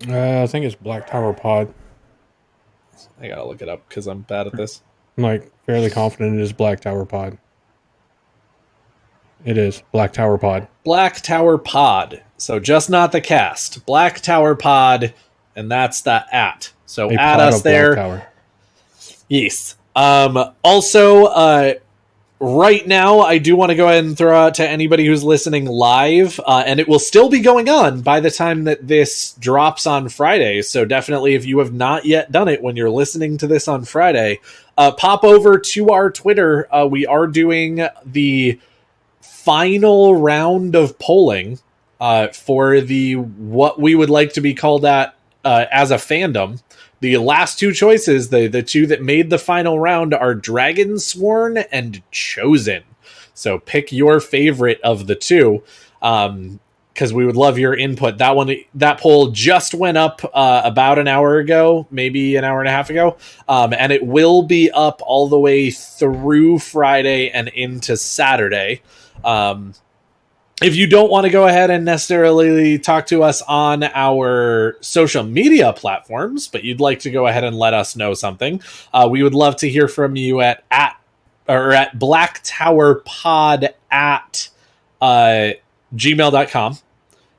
I think it's Black Tower Pod. I gotta look it up because I'm bad at this. I'm like fairly confident it is Black Tower Pod. It is Black Tower Pod. Black Tower Pod. So just not the cast. Black Tower Pod, and that's the at. So add us there. Yes. Also, right now, I do want to go ahead and throw out to anybody who's listening live, and it will still be going on by the time that this drops on Friday. So definitely, if you have not yet done it when you're listening to this on Friday, pop over to our Twitter. We are doing the final round of polling for the what we would like to be called at as a fandom. The last two choices, the two that made the final round, are Dragon Sworn and Chosen. So pick your favorite of the two, because we would love your input. That poll just went up about an hour ago, maybe an hour and a half ago, and it will be up all the way through Friday and into Saturday. If you don't want to go ahead and necessarily talk to us on our social media platforms, but you'd like to go ahead and let us know something, we would love to hear from you at blacktowerpod at gmail.com,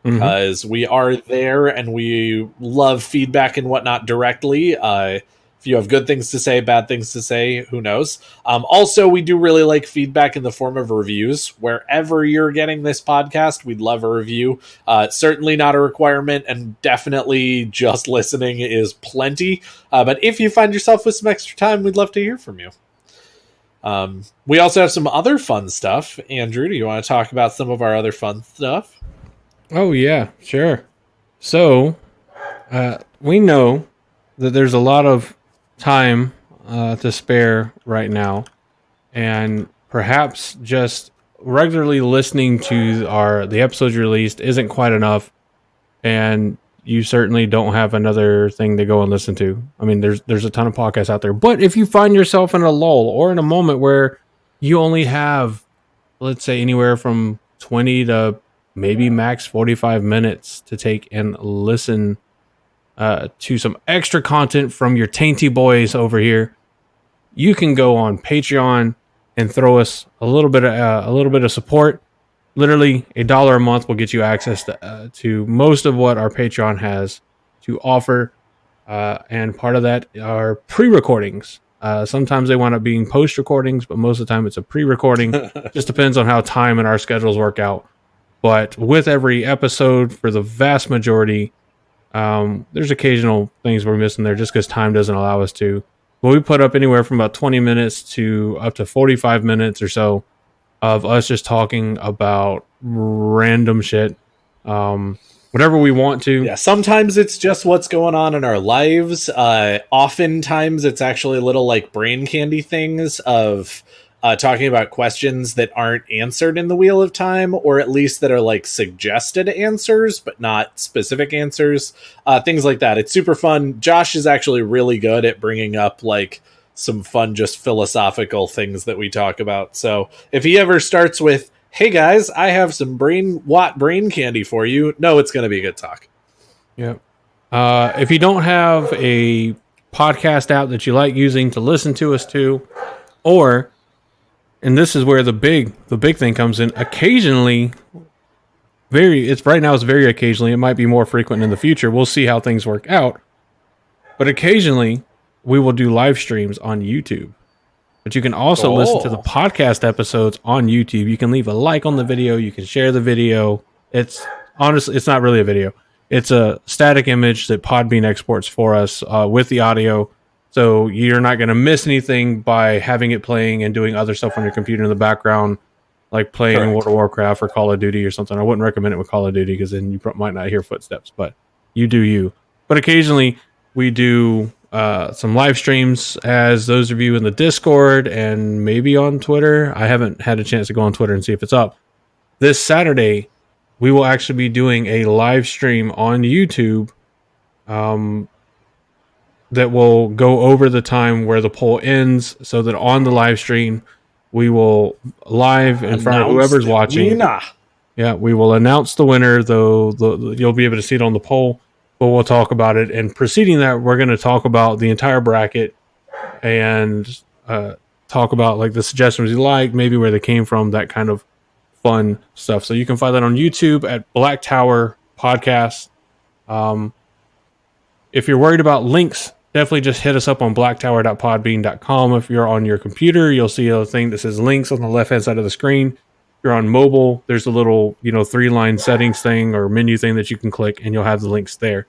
because we are there and we love feedback and whatnot directly. If you have good things to say, bad things to say, who knows? Also, we do really like feedback in the form of reviews. Wherever you're getting this podcast, we'd love a review. Certainly not a requirement, and definitely just listening is plenty. But if you find yourself with some extra time, we'd love to hear from you. We also have some other fun stuff. Andrew, do you want to talk about some of our other fun stuff? Oh, yeah, sure. So, we know that there's a lot of time to spare right now, and perhaps just regularly listening to the episodes released isn't quite enough, and you certainly don't have another thing to go and listen to. I mean, there's a ton of podcasts out there, but if you find yourself in a lull or in a moment where you only have, let's say, anywhere from 20 to maybe max 45 minutes to take and listen to some extra content from your tainty boys over here, you can go on Patreon and throw us a little bit of support. Literally $1 a month will get you access to most of what our Patreon has to offer, and part of that are pre-recordings Sometimes they wind up being post recordings, but most of the time it's a pre-recording. Just depends on how time and our schedules work out. But with every episode, for the vast majority, there's occasional things we're missing there just because time doesn't allow us to. But we put up anywhere from about 20 minutes to up to 45 minutes or so of us just talking about random shit. Whatever we want to. Yeah, sometimes it's just what's going on in our lives. Oftentimes it's actually little like brain candy things of talking about questions that aren't answered in the Wheel of Time, or at least that are like suggested answers, but not specific answers. Things like that. It's super fun. Josh is actually really good at bringing up like some fun, just philosophical things that we talk about. So if he ever starts with, "Hey guys, I have some brain candy for you," no, it's going to be a good talk. Yep. If you don't have a podcast app that you like using to listen to us to, or, and this is where the big thing comes in, occasionally, right now it's very occasionally, it might be more frequent in the future. We'll see how things work out. But occasionally we will do live streams on YouTube. But you can also listen to the podcast episodes on YouTube. You can leave a like on the video. You can share the video. It's honestly, it's not really a video. It's a static image that Podbean exports for us with the audio. So you're not going to miss anything by having it playing and doing other stuff on your computer in the background, like playing World of Warcraft or Call of Duty or something. I wouldn't recommend it with Call of Duty because then you might not hear footsteps, but you do you. But occasionally we do some live streams, as those of you in the Discord and maybe on Twitter. I haven't had a chance to go on Twitter and see if it's up. This Saturday, we will actually be doing a live stream on YouTube that will go over the time where the poll ends, so that on the live stream, we will live in front of whoever's watching. Yeah, we will announce the winner, though you'll be able to see it on the poll. But we'll talk about it, and preceding that, we're going to talk about the entire bracket and talk about like the suggestions you like, maybe where they came from, that kind of fun stuff. So you can find that on YouTube at Black Tower Podcast. If you're worried about links, definitely just hit us up on blacktower.podbean.com. If you're on your computer, you'll see a thing that says links on the left-hand side of the screen. If you're on mobile, there's a little 3-line settings thing or menu thing that you can click, and you'll have the links there.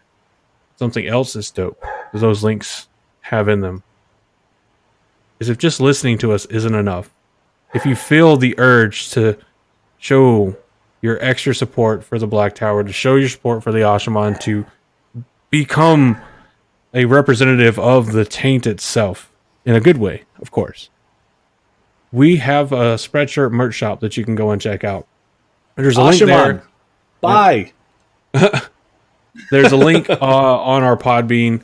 Something else is dope that those links have in them is if just listening to us isn't enough. If you feel the urge to show your extra support for the Black Tower, to show your support for the Asha'man, to become a representative of the taint itself, in a good way, of course, we have a Spreadshirt merch shop that you can go and check out. There's a link there. Bye. There's a link on our Podbean.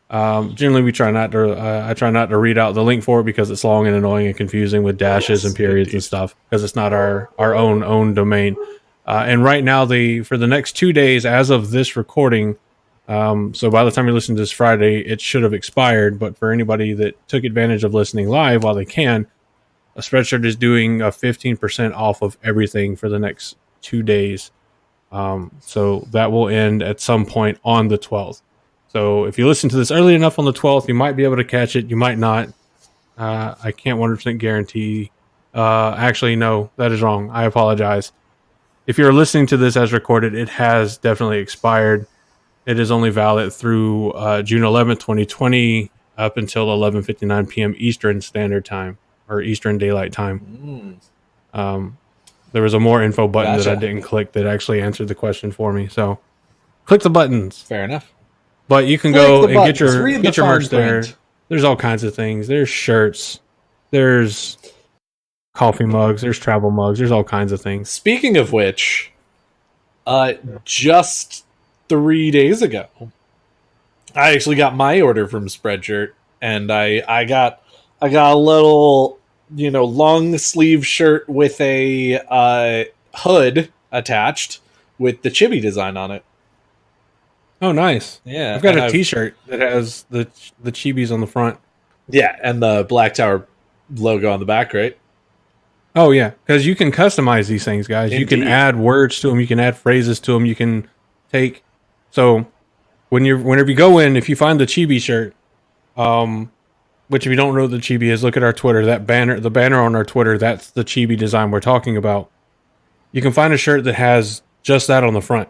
Generally, we try not to. I try not to read out the link for it because it's long and annoying and confusing with dashes and periods and stuff, because it's not our own domain. And right now, for the next 2 days, as of this recording, so by the time you listen to this Friday, it should have expired. But for anybody that took advantage of listening live while they can, a Spreadshirt is doing a 15% off of everything for the next 2 days. So that will end at some point on the 12th. So if you listen to this early enough on the 12th, you might be able to catch it. You might not. I can't 100% guarantee. Actually, no, that is wrong. I apologize. If you're listening to this as recorded, it has definitely expired. It is only valid through June 11th, 2020, up until 11:59 p.m. Eastern Standard Time, or Eastern Daylight Time. There was a more info button that I didn't click that actually answered the question for me. So click the buttons. Fair enough. But you can go and get your merch there. There's all kinds of things. There's shirts. There's coffee mugs. There's travel mugs. There's all kinds of things. Speaking of which, just 3 days ago, I actually got my order from Spreadshirt, and I got a little, long sleeve shirt with a hood attached with the chibi design on it. Oh, nice. Yeah. I've got a t-shirt that has the chibis on the front. Yeah, and the Black Tower logo on the back, right? Oh, yeah, because you can customize these things, guys. Indeed. You can add words to them. You can add phrases to them. You can take... So, whenever you go in, if you find the chibi shirt, which if you don't know what the chibi is, look at our Twitter. That banner, the banner on our Twitter, that's the chibi design we're talking about. You can find a shirt that has just that on the front.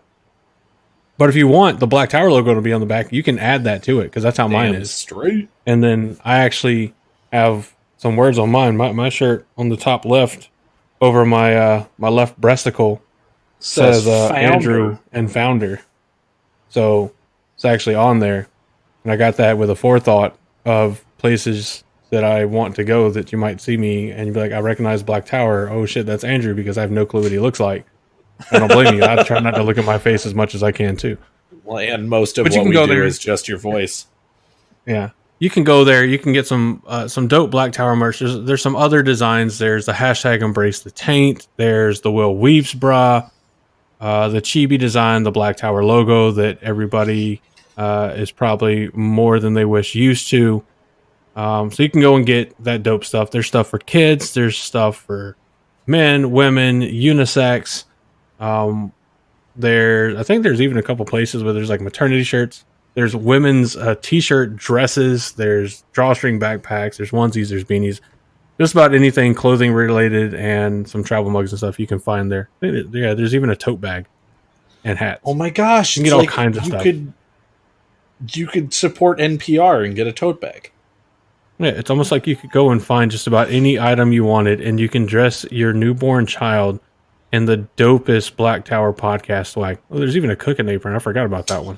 But if you want the Black Tower logo to be on the back, you can add that to it, because that's how mine is. Straight. And then I actually have some words on mine. My shirt on the top left, over my my left breasticle, says Andrew and Founder. So it's actually on there. And I got that with a forethought of places that I want to go that you might see me and you'd be like, I recognize Black Tower. Oh shit, that's Andrew, because I have no clue what he looks like. I don't blame you. I try not to look at my face as much as I can too. Well, and most of what we do is just your voice. Yeah. You can go there. You can get some dope Black Tower merch. There's some other designs. There's the hashtag Embrace the Taint. There's the Will Weeps bra. The chibi design, the Black Tower logo that everybody is probably more than they wish used to. So you can go and get that dope stuff. There's stuff for kids. There's stuff for men, women, unisex. I think there's even a couple places where there's like maternity shirts. There's women's t-shirt dresses. There's drawstring backpacks. There's onesies. There's beanies. Just about anything clothing related and some travel mugs and stuff you can find there. Yeah, there's even a tote bag and hats. Oh my gosh. You can get all kinds of stuff. You could support NPR and get a tote bag. Yeah, it's almost like you could go and find just about any item you wanted, and you can dress your newborn child in the dopest Black Tower podcast swag. Oh, there's even a cooking apron. I forgot about that one.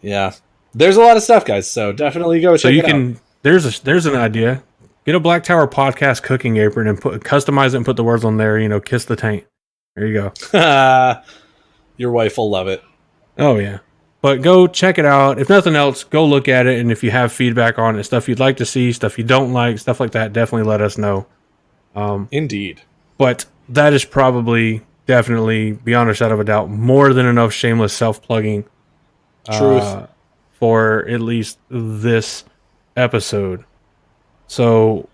Yeah. There's a lot of stuff, guys, so definitely go check it out. There's an idea. Get a Black Tower podcast cooking apron and customize it and put the words on there, kiss the taint. There you go. Your wife will love it. Oh, yeah. But go check it out. If nothing else, go look at it. And if you have feedback on it, stuff you'd like to see, stuff you don't like, stuff like that, definitely let us know. Indeed. But that is probably, definitely, beyond a shadow of a doubt, more than enough shameless self-plugging. Truth. For at least this episode. So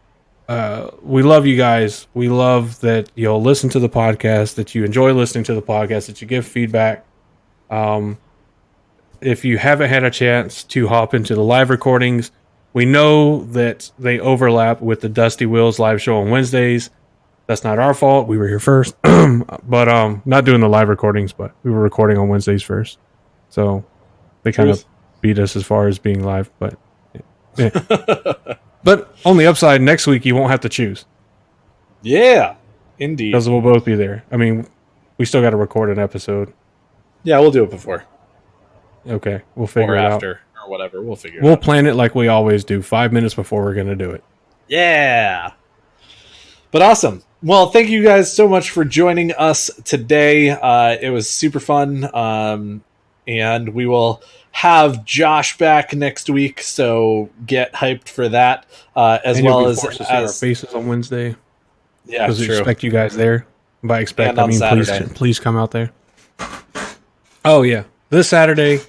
we love you guys. We love that you'll listen to the podcast, that you enjoy listening to the podcast, that you give feedback. If you haven't had a chance to hop into the live recordings, we know that they overlap with the Dusty Wills live show on Wednesdays. That's not our fault. We were here first. But not doing the live recordings, but we were recording on Wednesdays first. So they kind of beat us as far as being live, but yeah. But on the upside, next week you won't have to choose. Yeah, indeed. Because we'll both be there. I mean, we still got to record an episode. Yeah, we'll do it before. Okay, we'll figure it out. Or whatever, we'll figure it out. We'll plan it like we always do, 5 minutes before we're going to do it. Yeah. But awesome. Well, thank you guys so much for joining us today. It was super fun. And we will have Josh back next week, so get hyped for that. As well as see our faces on Wednesday. Yeah, because we expect you guys there. By expect, I mean please come out there. Oh yeah, this Saturday,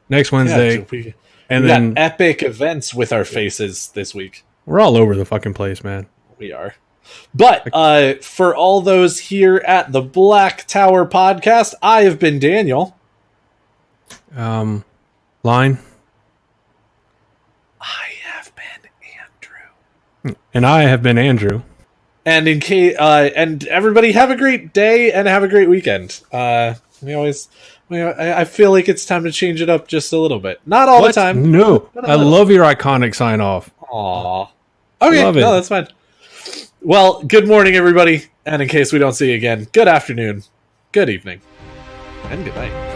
next Wednesday, we then got epic events with our faces this week. We're all over the fucking place, man. We are. But for all those here at the Black Tower podcast, I have been Daniel. Line. I have been Andrew. And I have been Andrew. And in case, and everybody have a great day and have a great weekend. I feel like it's time to change it up just a little bit. Not all the time. No, I love your iconic sign off. Aw. Okay, no, that's fine. Well, good morning, everybody. And in case we don't see you again, good afternoon, good evening, and good night.